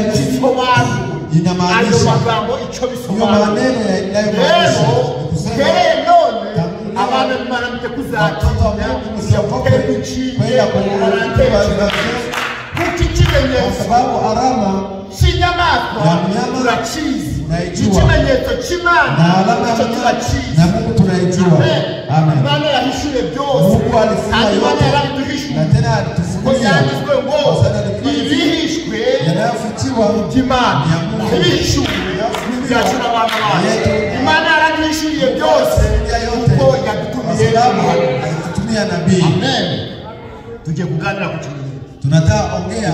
inamaanisha magambo icyo bisobanura. None abana baramite kuzakira yavuga inshinge kuki kimenyetso, sababu alama cy'inyamaswa turakizi, ikimenyetso cy'Imana na alama ya Mungu tunaijua. Amen. Imana yahishuye byose, kandi Imana yarabiduhishuye, na tena alitufunulia yanditswe ngo ibihishwe yanayofichiwa by'Imana ibihishwe byacura abantu bayo. Imana yaraduhishuye byose kuko yadutumiye nabii. Amen. Tujye kuganira ku kimenyetso, tunataka ongea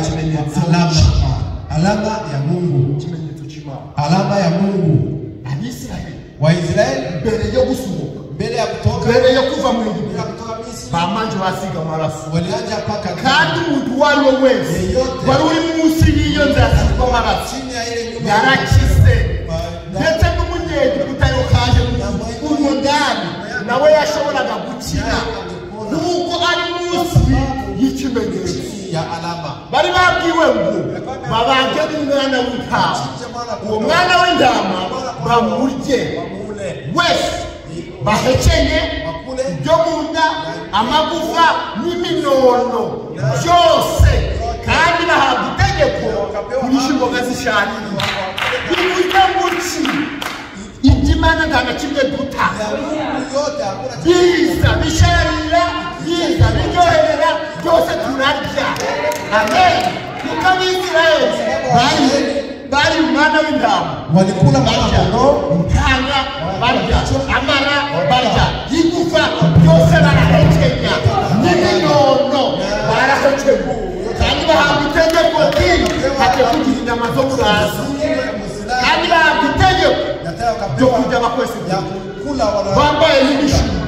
alama ya Mungu, kimenyetso cy'Imana, alama ya Mungu. Abisirayeli Waisraeli mbere yo gusohoka, mbele ya kutoka, mbere yo kuva mu Egiputa, kutoka Misri, bamanje basiga amaraso, walianja paka. kandi umuntu wari we wese wari uri munsi y'iyo nzira asigwa amaraso yarakize. Ndetse n'umunyegiputa yokaje umudani nawe yashoboraga gukira kuko ari munsi y'ikimenyetso ya alama. Bari babwiwe ngo babage n'umwana w'intama, uwo mwana w'intama bamurye wese, bahekenye ibyo mu nda, amagufa n'iminono byose, kandi bahabwa itegeko kurisha imboga zisharira. Bivuga muki iby'Imana nta na kimwe duta, biza bisharira, biza biryoherera, byose turarya. Amen. Kuko Abisirayeli bari umwana w'intama, walikula barya intanga, barya amara, barya igufa, byose bose barahekenya n'ibinono barahekeguwe kandi bahabwa itegeko hajya kugira inyama zo kurasa kandi bahabwa itegeko ryo kurya bakwese bambaye n'ibishimo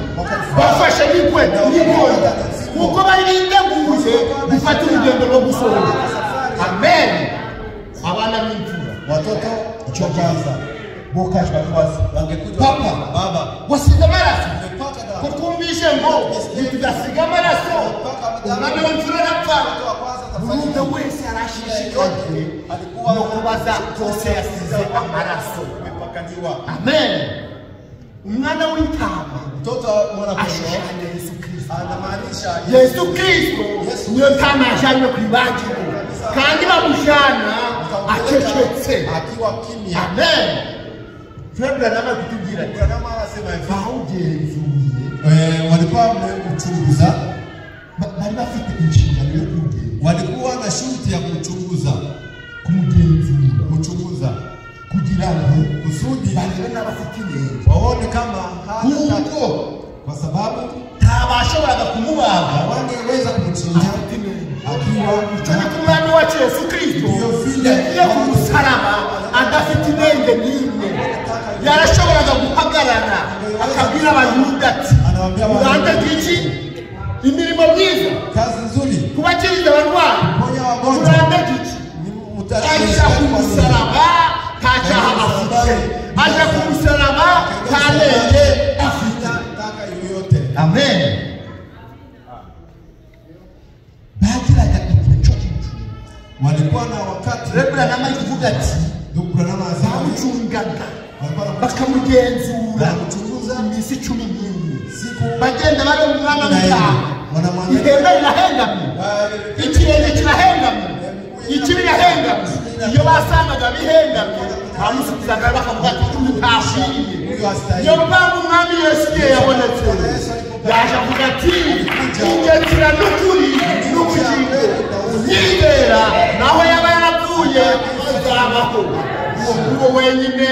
bafashe n'inkweto n'inkonda kuko bari biteguye gufata urugendo rwo gusohoka. Amen. Abana b'imfura watoto icyo cyaza bokashwa kubaza papa baba wasiga amaraso ko twumvishe ngo ntitugasiga amaraso umwana w'imfura arapfa umuntu wese arashishikajwe no kubaza kose yasize amaraso. Amen. Umwana w'intama ashushanya Yesu Kristo niyo ntama yajanywe ku ibagiro kandi bamujana acecetse. Amen. Febra nama kutubwira bawugenzuye walikuwa wamechunguza, bari bafite inshingano yo kugenzura, walikuwa na shughuli ya kuchunguza, kuchunguza kugira ngo kusudi barebe n'abafite inenge waone kama kuko kwa sababu ntabashoboraga kumubaga wangeweza kumchinja akiwa umwami wacu Yesu Kristo yagiye ku musaraba adafite inenge n'imwe. Yarashoboraga guhagarara akabwira abayuda ati urande iki imirimo myiza, kazi nzuri, kubakiriza abarwayi, urande iki aja ku musaraba nta cyaha afite, aja ku musaraba nta nenge afite. Amen. Bagiraga igihe cyo gucunga, walikuwa na wakati Rebura nama ivuga ati bamucungaga bakamugenzura iminsi 11 bagenda bari umwana w'intama, ihembe rirahengamye, ikirenge kirahengamye, ikibi irahengamye. Iyo basangaga bihengamye bamusubizaga bakavuga ati ntashiriye. Iyo mpamvu umwami Yesu yabonetse yaje avuga ati ingenzi n'ukuri n'ubugingo yizera naho yaba yarapfuye azabaho. Uwo wenyine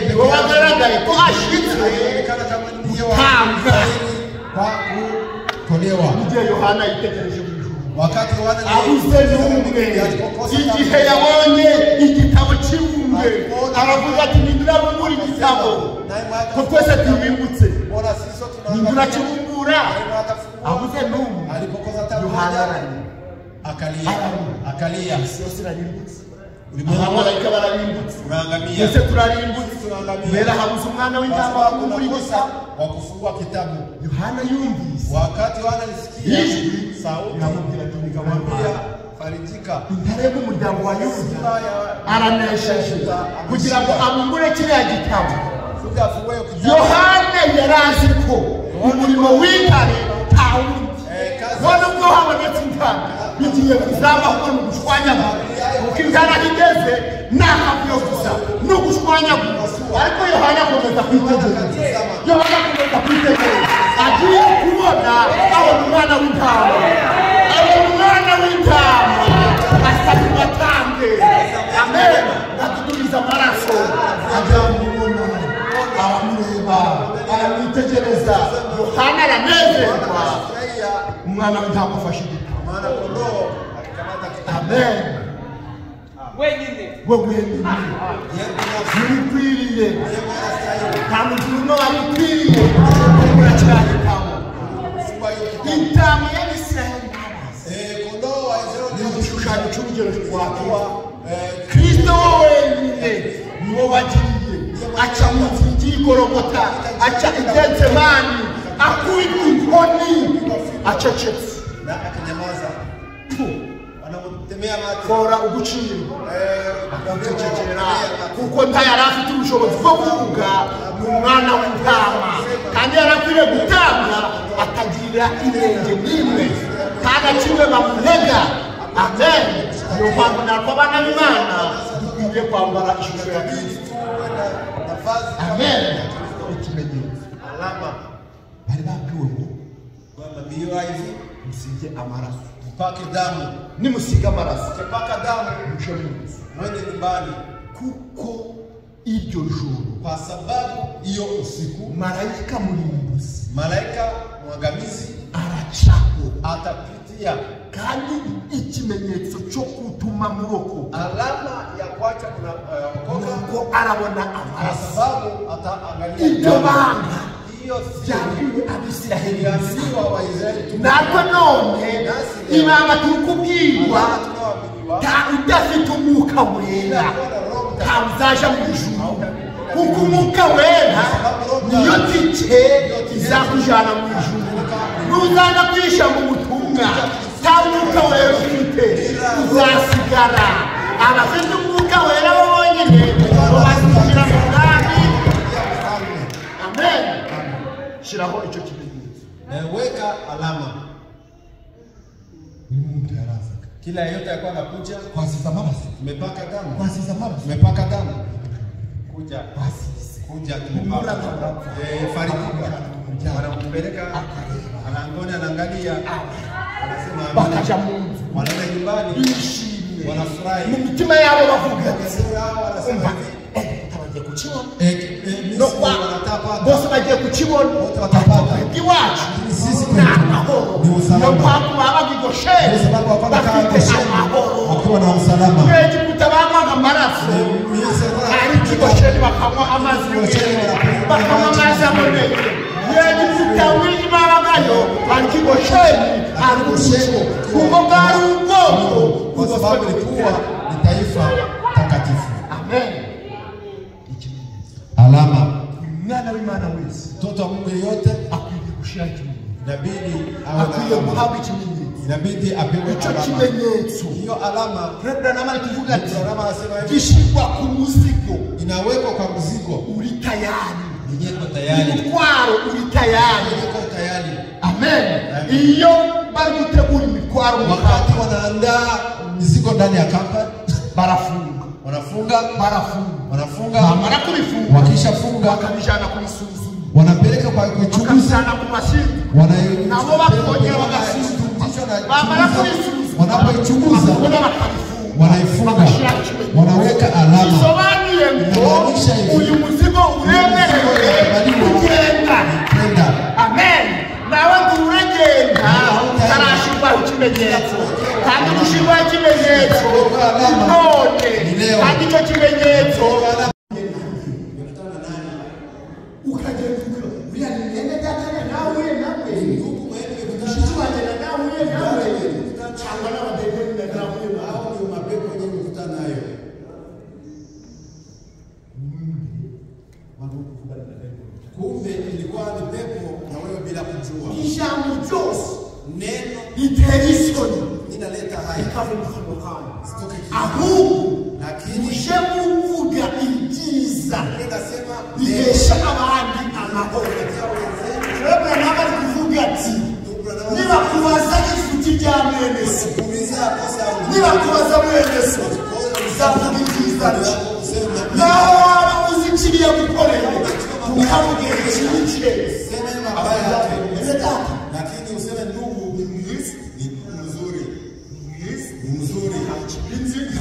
niwe wagaragaye ko ashitse gutanga kutolewa. Igihe Yohana yitegereje mu ijuru, Wakati abuze n'umwe, igihe yabonye igitabo cy'ibumbe aravuga ati nindirabumbura igitabo ko twese tubibutse, nindura kibumbura, abuze n'umwe. Yohana akalia abamarayika bararimbutse, twese turarimbutse, mbera habuze umwana w'intama wakumbura igitabo wa kufungua kitabu. Yohana yumvise Wakati wanalisikia sauti iramubwira ati ikamwambia farijika, intare y'umuryango wa Yuda aranesheje kugira ngo abumbure kiriya gitabo. Yohana yari azi ko umurimo w'intare ntawundi, none ubwo habonetse intare bigiye kuzabaho mu gushwanyagura, kuko intare igeze n'akavuyo gusa no gushwanyagura. Ariko Yohana akomeza kwitegereza, Yohana akomeza kwitegereza, agiye kubona abona umwana w'intama, abona umwana w'intama asaba batange. Amen. Atutuliza amaraso, agira kumubona, aramureba, aramwitegereza. Yohana aranezerwa, umwana w'intama afashe igitabo. Amen. wenyine ntibikwiriye nta muntu n'umwe wabikwiriye kugura kiriya gitabo. Intama y'Abisirayeli ni igishushanyo cy'urugero rwakwa. Kristo wenyine niwo wagiye aca mu nzira igiye igorogota, aca i Getsemani, akubita inkoni acecetse, kora ugucirwa agacecerera, kuko ntayari afite ubushobozi bwo kuvuga ni umwana w'intama, kandi yarakwiriye gutanga akagira inenge n'imwe kandi kimwe bamunega. Amen. Niyo mpamvu natwe abana b'Imana dukwiriye kwambara ishusho ya Kristo. Amen. Ikimenyetso bari babwiwe ngo musige amaraso, mpake damu, nimusiga amaraso mpaka damu muce munsi, mwende nyumbani, kuko iryo joro, kwa sababu hiyo usiku malaika murimbuzi, malaika mwangamizi aracaho atapitia, kandi ikimenyetso cyo kutuma muroko alama ya kuacha nuko arabona amaraso, sababu ataangalia ibyo banga hiyo byabwiwe Abisiraheli siwa wa Israeli. natwe none ibanga turikubwirwa udafite umwuka wera ntazaja mu ijuru, kuko umwuka wera niyo tike izakujana mu ijuru. Nuzana kwisha mu butumwa nta mwuka wera ufite uzasigara. Abafite umwuka wera bonyine bazinjira mu bwami. Amen. Shiraho icyo kimenyetso, weka alama. Mungu yaraza Kila yote alikuwa anakuja kwasiza maraso, umepaka damu, kwasiza maraso, umepaka damu, kuja kuja tumepaka farikuka, wanampeleka anangoni, anaangalia, anasema bakaja munzu, wanaenda nyumbani, bishimye, wanafurahi mu mitima yabo bavuga wanasema tabagiye kukibona no kwa bose bagiye kukibona watapata iwacu sisi n'amahoro ni usalama. no kwa babaga Gosheni kwa sababu hapana kama bafite Gosheni amahoro, wakiwa na usalama. Egiputa banywaga amaraso ariko Gosheni bakanywa amazi y'ubwenge, bakanywa amazi aboneye. Egiputa winyi babagayo ariko Gosheni ari umuco, kuko bwari ubwoko kwa sababu ilikuwa ni taifa takatifu. Amen. Alama. Mwana w'Imana wese Mtoto wa Mungu yeyote akwiye gushira ikimenyetso, inabidi akwiye awe guhabwa ikimenyetso. inabidi apewe Icyo alama. kimenyetso Hiyo alama Rebra namari kuvuga ati alama anasema hivi, gishirwa ku muzigo inawekwa kwa mzigo, uri tayari, yeko tayari, imitwaro uri tayari. yeko tayari. Amen. Iyo bari gutegura imitwaro mu Wakati wanaandaa mizigo ndani ya kampa, barafunga, wanafunga, bamara kubifunga wakishafunga bakabijana kubisuzuma, wanapeleka kwa kuchunguza, bakabijana ku mashini, nabo bakongera bagasuzuma, bamara kubisuzuma, wanapoichunguza wanaifunga, wanaweka alama. Bisobanuye ngo uyu muzigo uremerewe kugenda. Amen. Nawe uragenda utarashirwaho ikimenyetso, kandi gushirwaho ikimenyetso none, kandi icyo kimenyetso ukagenda uriya ni mwene data nawe mushiki wanjye nawe cyangwa n'abadayimoni nawe Ni mapepo yenye kukutana nayo. Kumbe ilikuwa ni pepo na wewe bila kujua. ijambo ryose Neno ritera isoni linaleta haya. rikava mu kanwa kawe, Sitoke ahubwo lakini muje muvuga ibyiza nikasema bihesha abandi amahoro. Rebra nabari kuvuga ati nibakubaza ifuti rya mwene se, nibakubaza mwene se uzavuga ibyiza bye, naho waba uzikiriye gukorera ukamubwira ikintu cye, lakini useme ndugu ni mzuri, ni mzuri,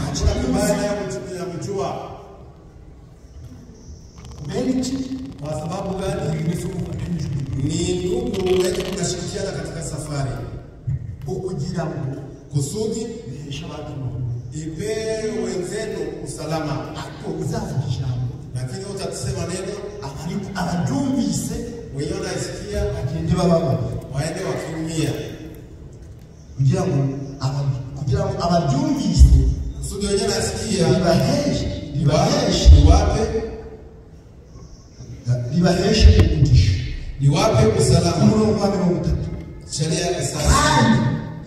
hakuna kibaya ya mjua. Kwa sababu gani? Ni ndugu wetu, tunashirikiana katika safari ukugira ngo kusudi bihesha abandi amahoro. ipe wenzenu usalama, Uzavuga ijambo lakini utatusema neno abaryumvise wenyewe wanaisikia bagende bababara, waende wakiumia, kugira ngo abaryumvise kusudi wenyewe nasikia ribaheshe umugisha. niwape usalama. Umurongo wa 30, Sheria ya kisasa, kandi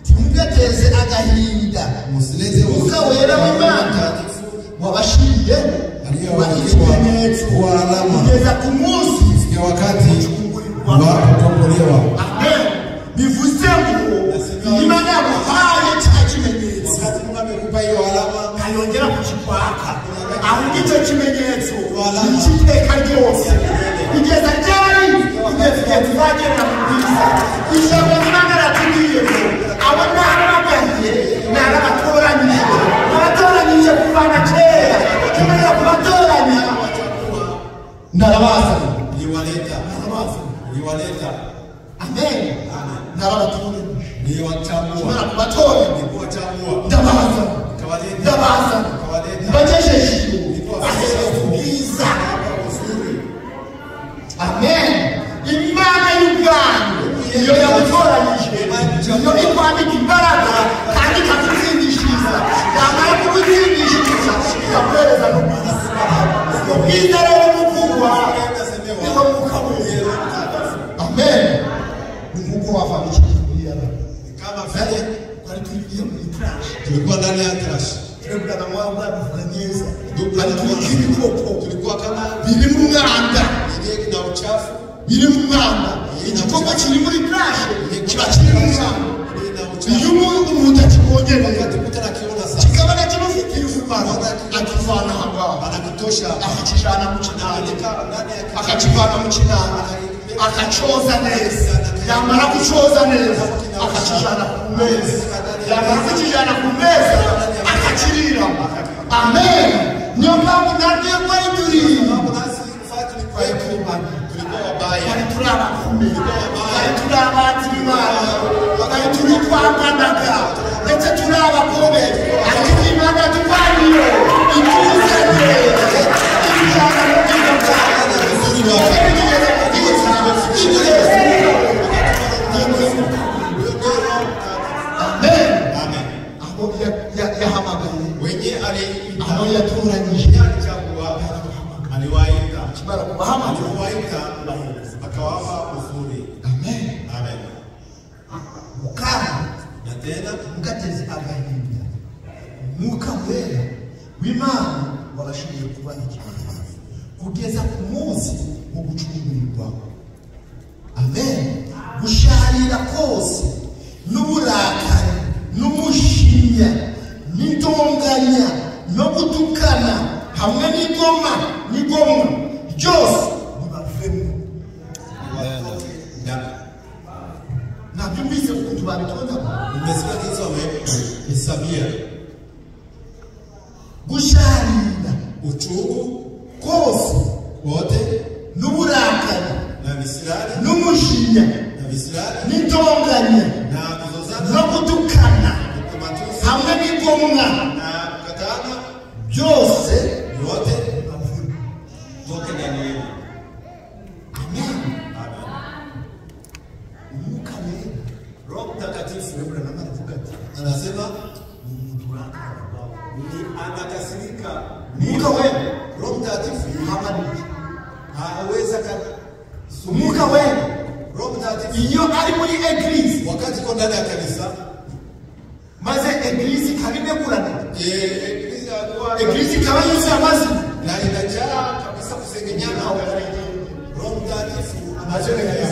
timugateze agahinda musilete Mwuka wera w'Imana wabashiriye kuba ikimenyetso kugeza ku munsi ya wakati wakukombolewa. Amen. Bivuze ngo Imana yamuhaye cya kimenyetso, Wakati Mungu amekupa hiyo alama, ayongera kukikwaka, ahubwo icyo kimenyetso ikiteka ryose kugeza ryari, kugeza igihe tuzagerera mu bwiza. Ijambo Imana ratubwiye ngo abo narabagaye narabatoranyije, nabatoranyije kuva na kera, tumenye kubatoranya narabazanye, liwaleta. Amen. Shobora kubatora ndabaza mbajejeje ahereye ku bwiza. Amen. Imana y'ubwami iyo yagutoranyije iyo ikwambika imbaraga kandi ikagutsindishiriza, yamara kugutsindishiriza ikaguhereza n'ubwiza. Ubwiza rero buvugwa niho Mwuka Wera. Amen. Mungu wava mchikulia kama vile kwani tuliingia kwenye trash, tulikuwa ndani ya trash, tulikuwa na mwanga wa kufanyeza, tulikuwa kama bili mwanga ile na uchafu, bili mwanga ikikomba kiri muri trash kiba kiri mwanga iyo umuntu akibonye wakati mutara kiona sasa kikabana kimufitiye ufumana akivana hanga anakutosha akakijana mu kinani akakivana mu kinani akachoza neza, yamara kuchoza neza akakijana ku meza, yamara kukijana ku meza akakirira. Amen. Niyo mpamvu nabwiye ko ari turi bari turi abakume, bari turi abanzi b'Imana, bari turi twanganaga ndetse turi abakobe, ariko Imana tuvaniye ituzanye ibijyana n'ubwiza bwayo. Amen. Aho yahamagaye wenye aho yatoranyije aliwaita kimara kubahamagaye aliwaita akawapa uzuri. Amen. Amen. Mukama na tena mukatezi agahinda Mwuka Wera w'Imana warashoboye kuboneka kugeza ku munsi wo gucungurirwa. Amen. Gusharira kose n'uburakari n'umushinya n'intonganya no gutukana hamwe n'igomwa byose bibavemo. Nabyumvise ukuntu babitonda umesika kizowe isabia gusharira ucugu kose wote n'uburakari n'umushinya n'intonganya no gutukana hamwe n'igomwa byose zote ndani yenu. Amen. Mwuka Wera Roho Mtakatifu anasema ni anakasirika. Mwuka Wera Roho Mtakatifu haweza Mwuka Wera Roho Mtakatifu iyo ari muri eglise wakati ko ndani ya kanisa maze eglise karibekurana eglise kaba yuzuye amazi na inajaa kabisa kusengenyana. Roho Mtakatifu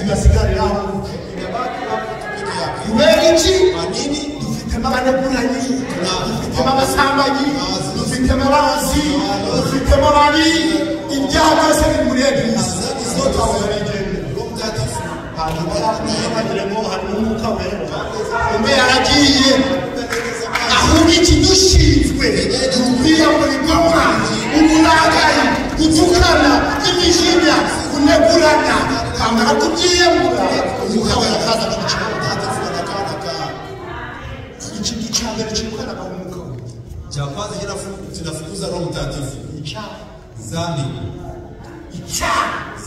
zigasigara aho inabaki hapo peke yake. Wewe manini dufitemo abanyaburanyi, dufitemo abasambanyi, dufitemo abazi, dufitemo ababi, ibyaha byose biri muri eglise zote aho yarengeye. Roho Mtakatifu hanyuma hari n'Umwuka Wera umbe yaragiye ahubwo ikidushinzwe kwiyamburirwa uburakari, gutukana, imijinya, kunegurana, kamara kubyiyambura Umwuka Wera akaza kugicira ikintu cya mbere kirukana Umwuka Wera cya kwanza kinafukuza Roho Mtakatifu zambi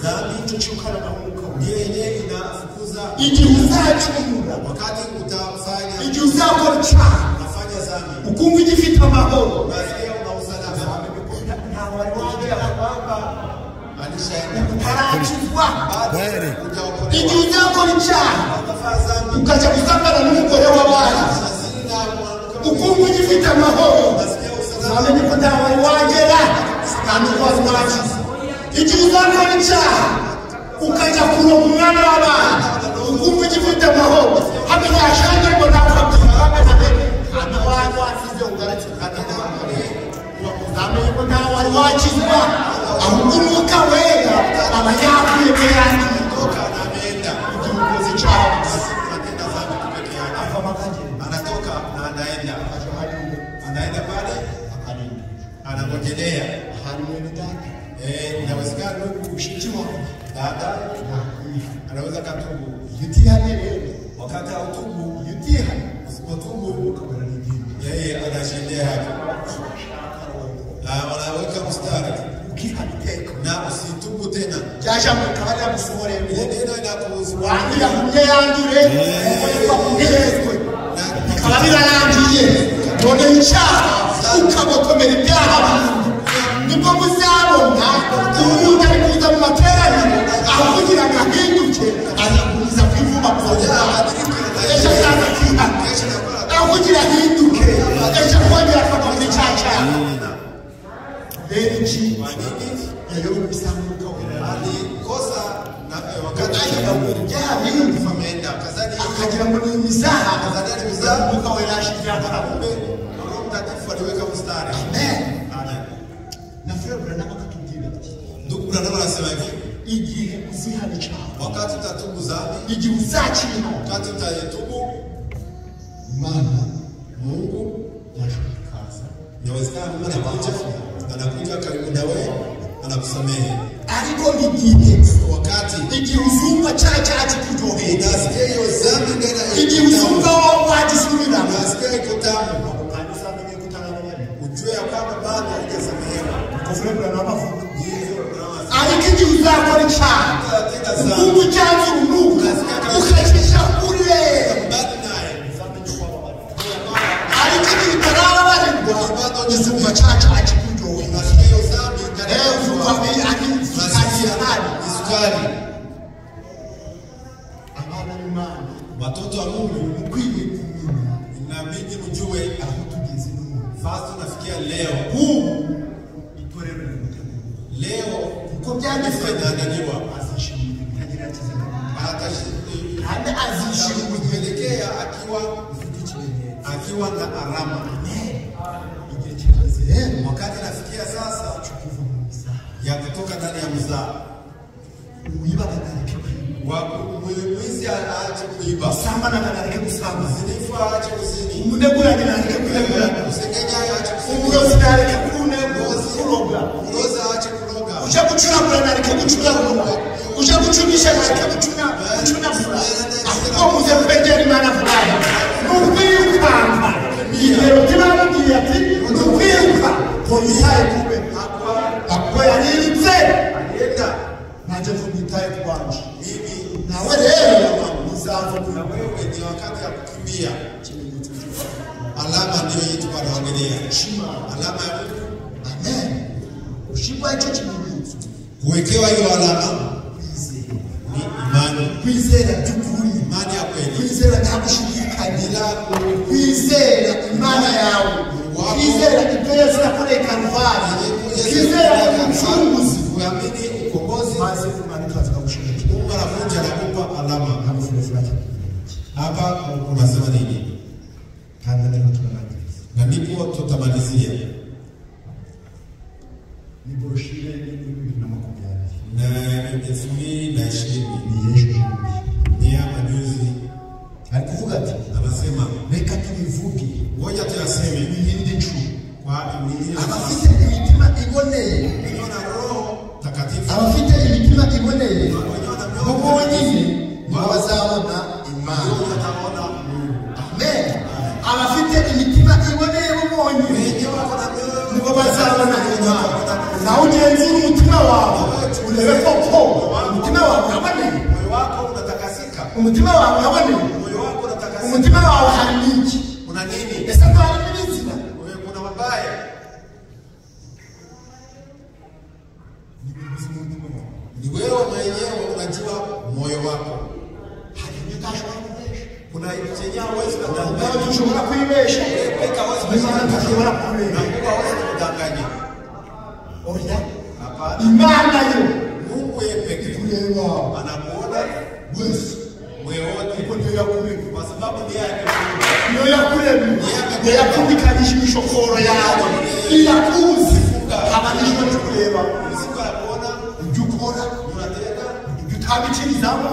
zambi icyo kirukana Umwuka Wera yenyewe inafukuza igihe uzacumura wakati utafanya igihe uzakora icyaha unafanya zambi ukumva igifite amahoro basikia unauzana zambi na wale baba utarachizwa igihe uzakora icyaha ukaja kuzambana n'umugore w'abandi ukumva igifite amahoro zamenye ko ntawe wagera kandi waziwakiza. Igihe uzakora icyaha ukaja kuroga umwana w'abandi ukumva igifite amahoro hamwe yashanje ngo nawe hano wasize ugaretse kandi zamenye ko ntawe wari wakizwa ahubwo Umwuka Wera aba yavuye mu yandi toka anaenda ukimukoze icyaha anatoka na anaenda pale anangojelea inawezekana kushikiwa dada anaweza katubu yutia leo wakati autubu yutia ukihana usipotubu ukabona nyingine. Yeye anashindia yake. Wanaweka mstari ukihana teka na usitubu tena. Jasha mkabali ya msuhore ndio inakuhusu. Wangi ya mnye yandure kwa mngezwe. Kababira yangiye. None icyaha ukabotomera ibyaha. Nibwo muzabona umuntu ari kuza mu materaniro aho kugira ngo ahinduke azakuriza kwivuba kuzongera ejo akaza kwihana aho kugira ahinduke ejo akongera akava muri cya cyaha. Rero iki yayoboye ibisambuka ari kosa na wakati ayobora ibyaha bindi famenda akagira ngo ni imizaha akazana imizaha we rashigira akambe Roho Mtakatifu aliweka mstari. Amen. Na Febra na akatubwira ati ndugu Branham anasema hivi igihe uzihana icyaha wakati utatubu dhambi igihe uzakira wakati utatubu Imana Mungu yashikaza yawezekana Mungu anakuja karibu na wewe anakusamehe ariko igihe wakati igihe uzumva cyaha kikujoheye nasikia hiyo dhambi ndani igihe uzumva wajisubira nasikia iko tamu kanisa nimekutana na wewe ujue ya kwamba bado hujasamehewa kufurika na mafuta ariko igihe uzakora icyaha ukumva cyanzu unuka ukakisha kure ariko igihe utarabarirwa uzumva cyaha kikujoheye nasikia hiyo dhambi watoto wa Mungu mkwije inabidi mjue aho tugeze fast tunafikia leo huu itorero leo uko byandikwa azishimira hata azishimira akiwa na alama wakati nafikia sasa ya kutoka ndani ya mzaa uiba mwizi aache kuiba samba na kanareke kusamba zinifu aache kuzini umudegura kanareke kudegura usengenya aache kusengenya urozi kanareke kuroga urozi aache kuroga uja kuchuna kanareke kuchuna uja kuchunisha kanareke kuchuna fula akuko muze kwengeri mana fulani nukwiukamba ihero tibamugiye ati nukwiuka polisaye kube akwa yaniritse alienda naje kumitaye kwanje na wewe mzanzo kuna wewe ni wakati ya kukimbia alama ndio yetu kwa kuangalia alama ya Mungu. Amen. Ushikwa hicho kimenyetso kuwekewa hiyo alama ni imani kwizera tukuri imani ya kweli kwizera ntakushirika bila kwizera imani yao kwizera kipesa na kule Kalvari kwizera kumchunguzi kuamini ukombozi basi imani katika kushiriki Mungu anakuja anakupa alama kama fulani hapa unasema nini kanda neno tunamalizia na ndipo tutamalizia ni broshire na makopiani na 2020 ni Yesu ni hapa juzi alikuvuga ati anasema reka tulivuge ngoja tuyaseme nindi chu kwa nini abafite imitima iboneye niona Roho Takatifu abafite imitima iboneye ngo nyine bazabona imana ataona amen abafite imitima iboneye bubonye ngo bazabona imana na ugenzi umutima wawe urebe koko umutima wawe uraboneye moyo wako unatakasika umutima wawe uraboneye moyo wako unatakasika umutima wawe hari niki una nini esa kwa nini wewe kuna mabaya ni wewe mwenyewe unajua moyo wako kuna chenye hawezi kushobora kuibesha peka hawezi kushobora kuibesha Mungu hawezi kudanganya oya hapana imana yo Mungu yeye pekee anakuona wewe wote ndio yakule kwa sababu ndio yakule ndio yakundikanisha mishokoro yao ila kuzi habanishwa kuleba usiku anakuona ujukora unatenda utabichirizamo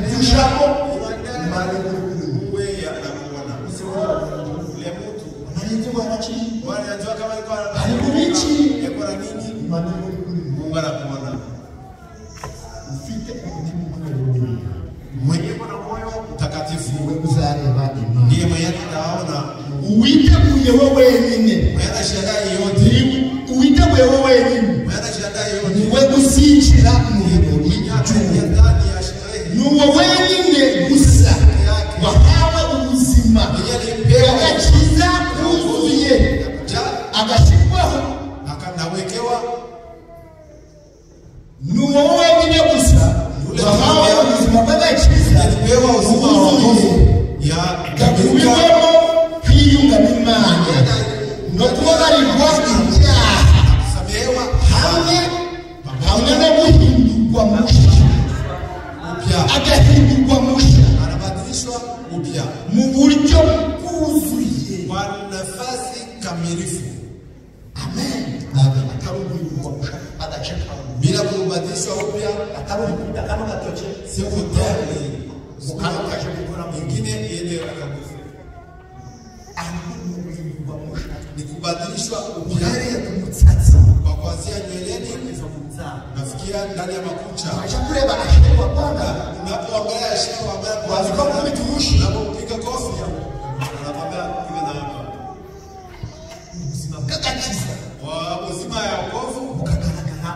ujushako imani wewe anakuona usiona ule mtu anaanza kuachi wanajua kama alikuwa alikubichi yako nini imani Mungu anakuona ufite umutima mwenye na moyo mtakatifu wewe uzale badi Uwiteguye wewe wenyine. Uwiteguye wewe wenyine. Niwe gusinjira mu birori. Nuwo wenyine gusa wahawe ubuzima agakiza kuzuye agashirwaho akanawekewa. Nuwo wenyine gusa wahawe ubuzima bw'agakiza kuzuye gakubiwemo kwiyunga n'Imana no kubabarirwa ibyaha hamwe no guhindurwa mushya. Agahindurwa mushya anabadilishwa upya mu buryo bwuzuye kwa nafasi kamilifu. Amen. Ataruhindurwa mushya adacheka bila kubadilishwa upya, ataruhindurwa kama gatoche sio kutani mukana kaje gukora mwingine yeye akagufa. Ahindurwa mushya ni kubadilishwa upya ya kumutsatsi kwa kuanzia nyweleni nafikia ndani ya makucha. Acha kureba ashirwa kwanga unapoangalia ashirwa ambaye kwa sababu mturushi unapopiga kofi unapanga hivi na hapa. Uzima kakachiza wa uzima ya wokovu ukagaragara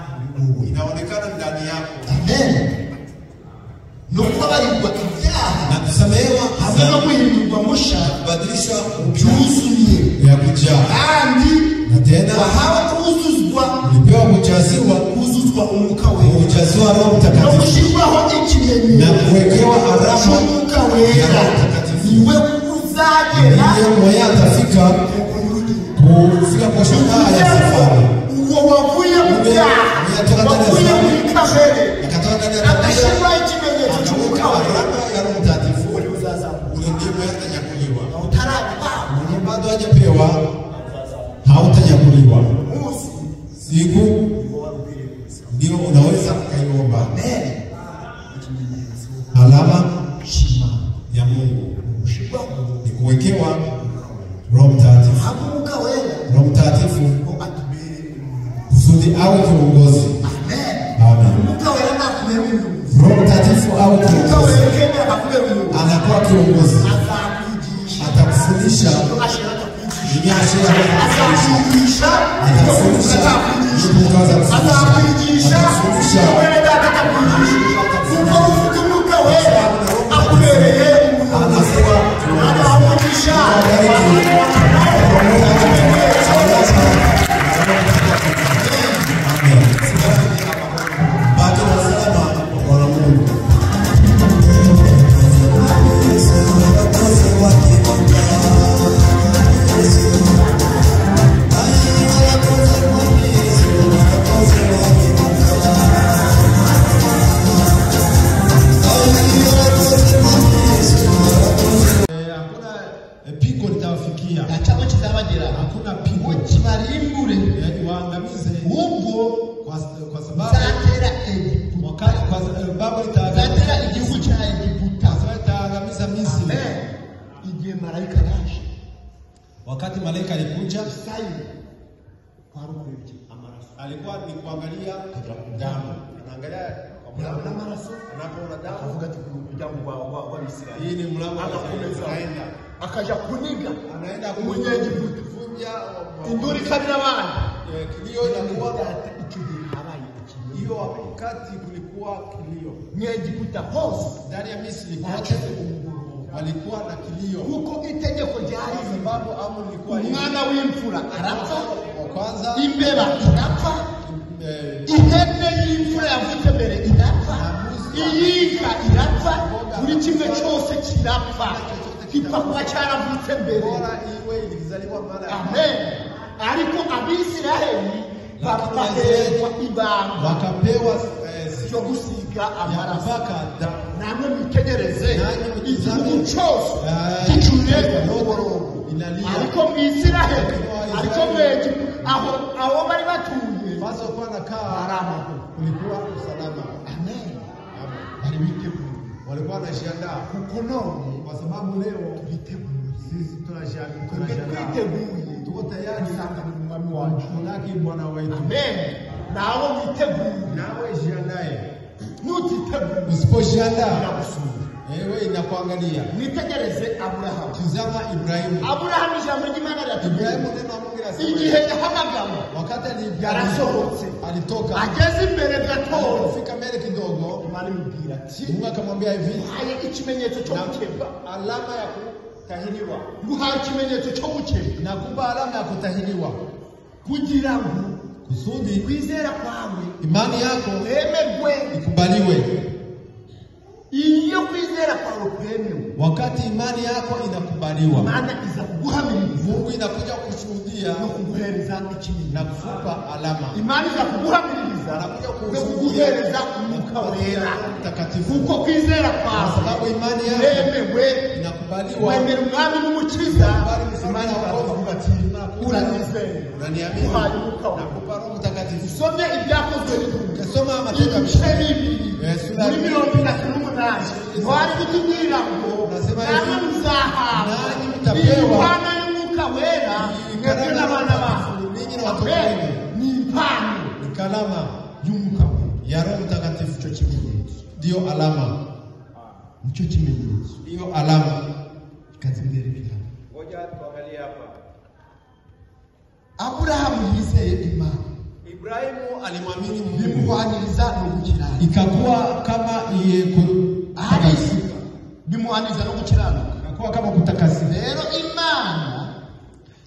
inaonekana ndani yako. Amen. No kubabarirwa ibyaha na kusamehewa hamwe no guhindurwa mushya kubadilishwa ubyuzuye ya kujaa kandi na tena wahawe kuzuzwa ulipewa kujaziwa umwuka wera kujaziwa Roho Mtakatifu na kushirwaho ikimenyetso na kuwekewa alama umwuka wera niwe uzagera niwe atafika kufika kwa shamba ya safari. Uwo wavuye mu byaha wavuye mu kamere akatoka ndani ya akashirwa ikimenyetso cy'umwuka wera ya Roho Mtakatifu uri uzaza uri ndiwe yatanyakuliwa na utaraba mwenye bado hajapewa hautanyakuliwa. Siku ndio unaweza kuiomba alama ya Mungu ni kuwekewa Roho Mtakatifu. Roho Mtakatifu kusudi awe kiongozi. Amen. Roho Mtakatifu awe kiongozi, anakuwa kiongozi, atakufundisha wakati malaika alikuja alikuwa ni kuangalia damu, anaangalia kwa maraso, anapoona damu avuga ati jambo wa Israeli, hii ni mlango anaenda akaja kuniga, anaenda kumwenyeji kuvunja induri kabila bana kilio inakuwa hiyo wakati kulikuwa kilio Egiputa hose ndani ya Misri wote walikuwa na kilio huko. Itegeko ryari sababu amu lilikuwa mwana w'imfura arapfa kwanza, imbeba irapfa, ihene y'imfura yavutse mbere irapfa, iyinka irapfa, buri kimwe cyose kirapfa kipfa cyaravutse mbere. Amen. Ariko Abisirayeli bakapewa ibanga, bakapewa cyo gusiga amaraso. Namwe mwitegereze igihugu cyose gicunye n'uborogo, ariko mu Isiraheli ariko mweje aho bari batuye bazo kwana karama kulikuwa usalama. Amen. Bari biteguye, walikuwa wanashangaa kuko none, kwa sababu leo biteguye, sisi tunashangaa twiteguye, tuko tayari sanga mu mwami wacu tunaki Bwana wetu. Amen. Nawe mwiteguye, nawe jiandae. Usipojiandaa Ewe inakuangalia. Mwitegereze Aburahamu. Tazama Ibrahimu. Aburahamu ijambo ry'Imana riratubwira. Ibrahimu neno la Mungu linasema. Igihe yahamagawe. Wakati yarasohotse. Alitoka. Ageze imbere gatoya. Fika mbele kidogo. Imana imubwira ati. Mungu akamwambia hivi. Haye ikimenyetso cyo gukebwa. Alama ya kutahiriwa. Nguhaye ikimenyetso cyo gukebwa. Nakupa alama ya kutahiriwa. Kugira ngo kusudi kwizera kwawe imani yako emegwe ikubaliwe. Iyo kwizera kwawe kwemewe, wakati imani yako inakubaliwa, Imana iza kuguhamiriza. Mungu inakuja kushuhudia no kuguhereza ikimenyetso na kukupa alama. Imana iza kuguhamiriza no kuguhereza umwuka wera mtakatifu. Kuko kwizera kwawe sababu imani yako emewe inakubaliwa, wemera umwami n'umukiza, Imana ikavuga ati uranizeye, unaniamini, nakupa Roho Mtakatifu. Usome ibyakozwe n'intumwa, soma amateka muri 38 wari kugira ngo namwe muzahabwa impano y'umwuka wera mwebwe n'abana banyu. Ni impano, ni kalama y'umwuka ya Roho Mtakatifu. Cyo kimenyetso ndio alama, nicyo kimenyetso, hiyo alama ikazimbere bila. Ngoja tuangalie hapa. Abrahamu yizeye Imana. Ibrahimu alimwamini Mungu, bimuhaniriza no gukiranuka, ikakuwa kama iye kutakasika, bimuhaniriza no gukiranuka, ikakuwa kama kutakasika. Rero Imana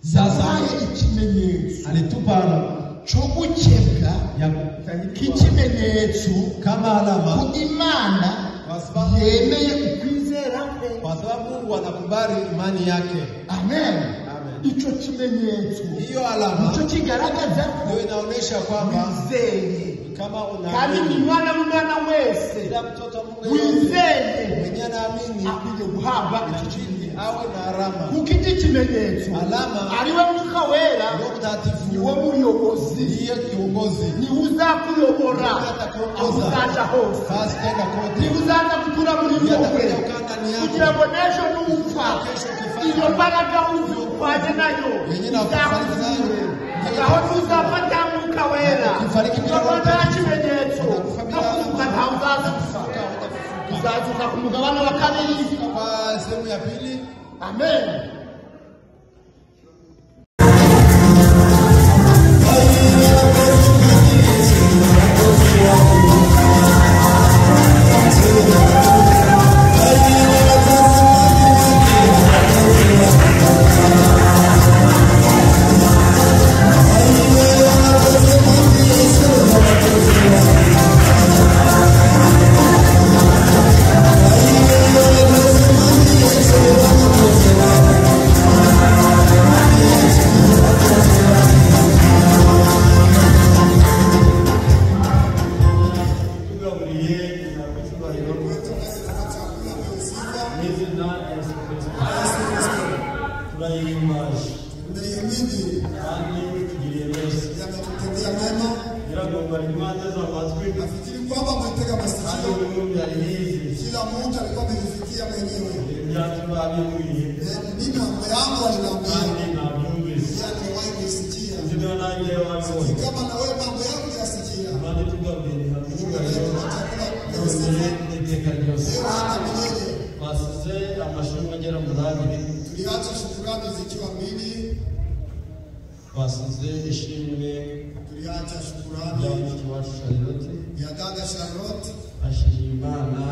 zazaye ikimenyetso, alitupa cyo gukebwa k'ikimenyetso kama alama ku Imana yemeye ukwizera kwe, kwa sababu Mungu anakubali imani yake. Amen. Icyo kimenyetso, hiyo alama, icyo kigaragaza ndio inaonesha kwamba wizeye, kama unaamini. Kandi ni mwana wese, kila mtoto wa Mungu wizeye mwenye anaamini akwiye guhabwa icyo kimenyetso, awe na alama. Kuko iki kimenyetso alama ariwe mwuka wera, Roho Mtakatifu niwe muyobozi, ndiye kiongozi, ni uzakuyobora uzaja hose, basi tenda kote, ni uzaza kutura muri wowe, kugira ngo n'ejo n'upfa iyo mbaraga uzukwaje nayo izakuzuye, aho tuzafata mwuka wera ukabona ikimenyetso no kuvuga nta uzaza gusa, uzazuka ku mugabane wa kabiri, kwa sehemu ya pili. Amen. Basize ishimwe tuliacha shukrani ya dada Charlotte, ashimana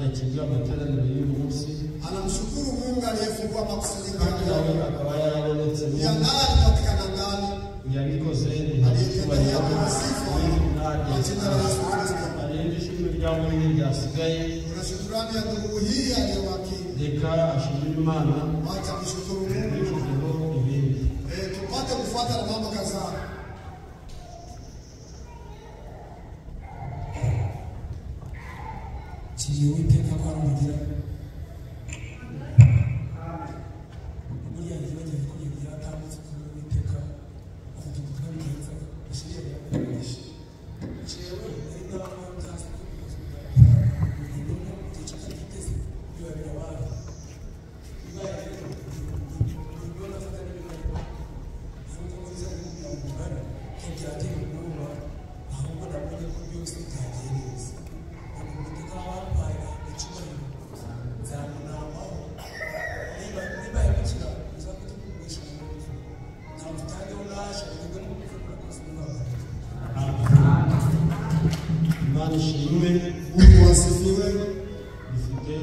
yakiza amateraniro y'uyu munsi, anamshukuru Mungu aliyefungua makusanyiko yake, akaba yarabonetse ya nani katika ndani yabikoze aliyetendea kusifu jina la Yesu Kristo. Aliyeshukuru jambo hili ryasigaye, kuna shukrani ya ndugu hii aliyowakili, reka ashimire Imana, wacha kushukuru Mungu ibindi tupate kufuata na mambo kadhaa. Chini witeka kwa mugira muri ya gihe cyo kugira atambutse ku witeka afite kubigenza ashiriye yakoresha chewe ina mwanza Thank you. ushimwe. Mungu asifiwe. Dufite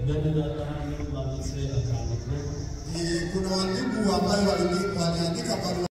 bene data hano banditse akandiko. Kuna wandugu ambayo waliandika barua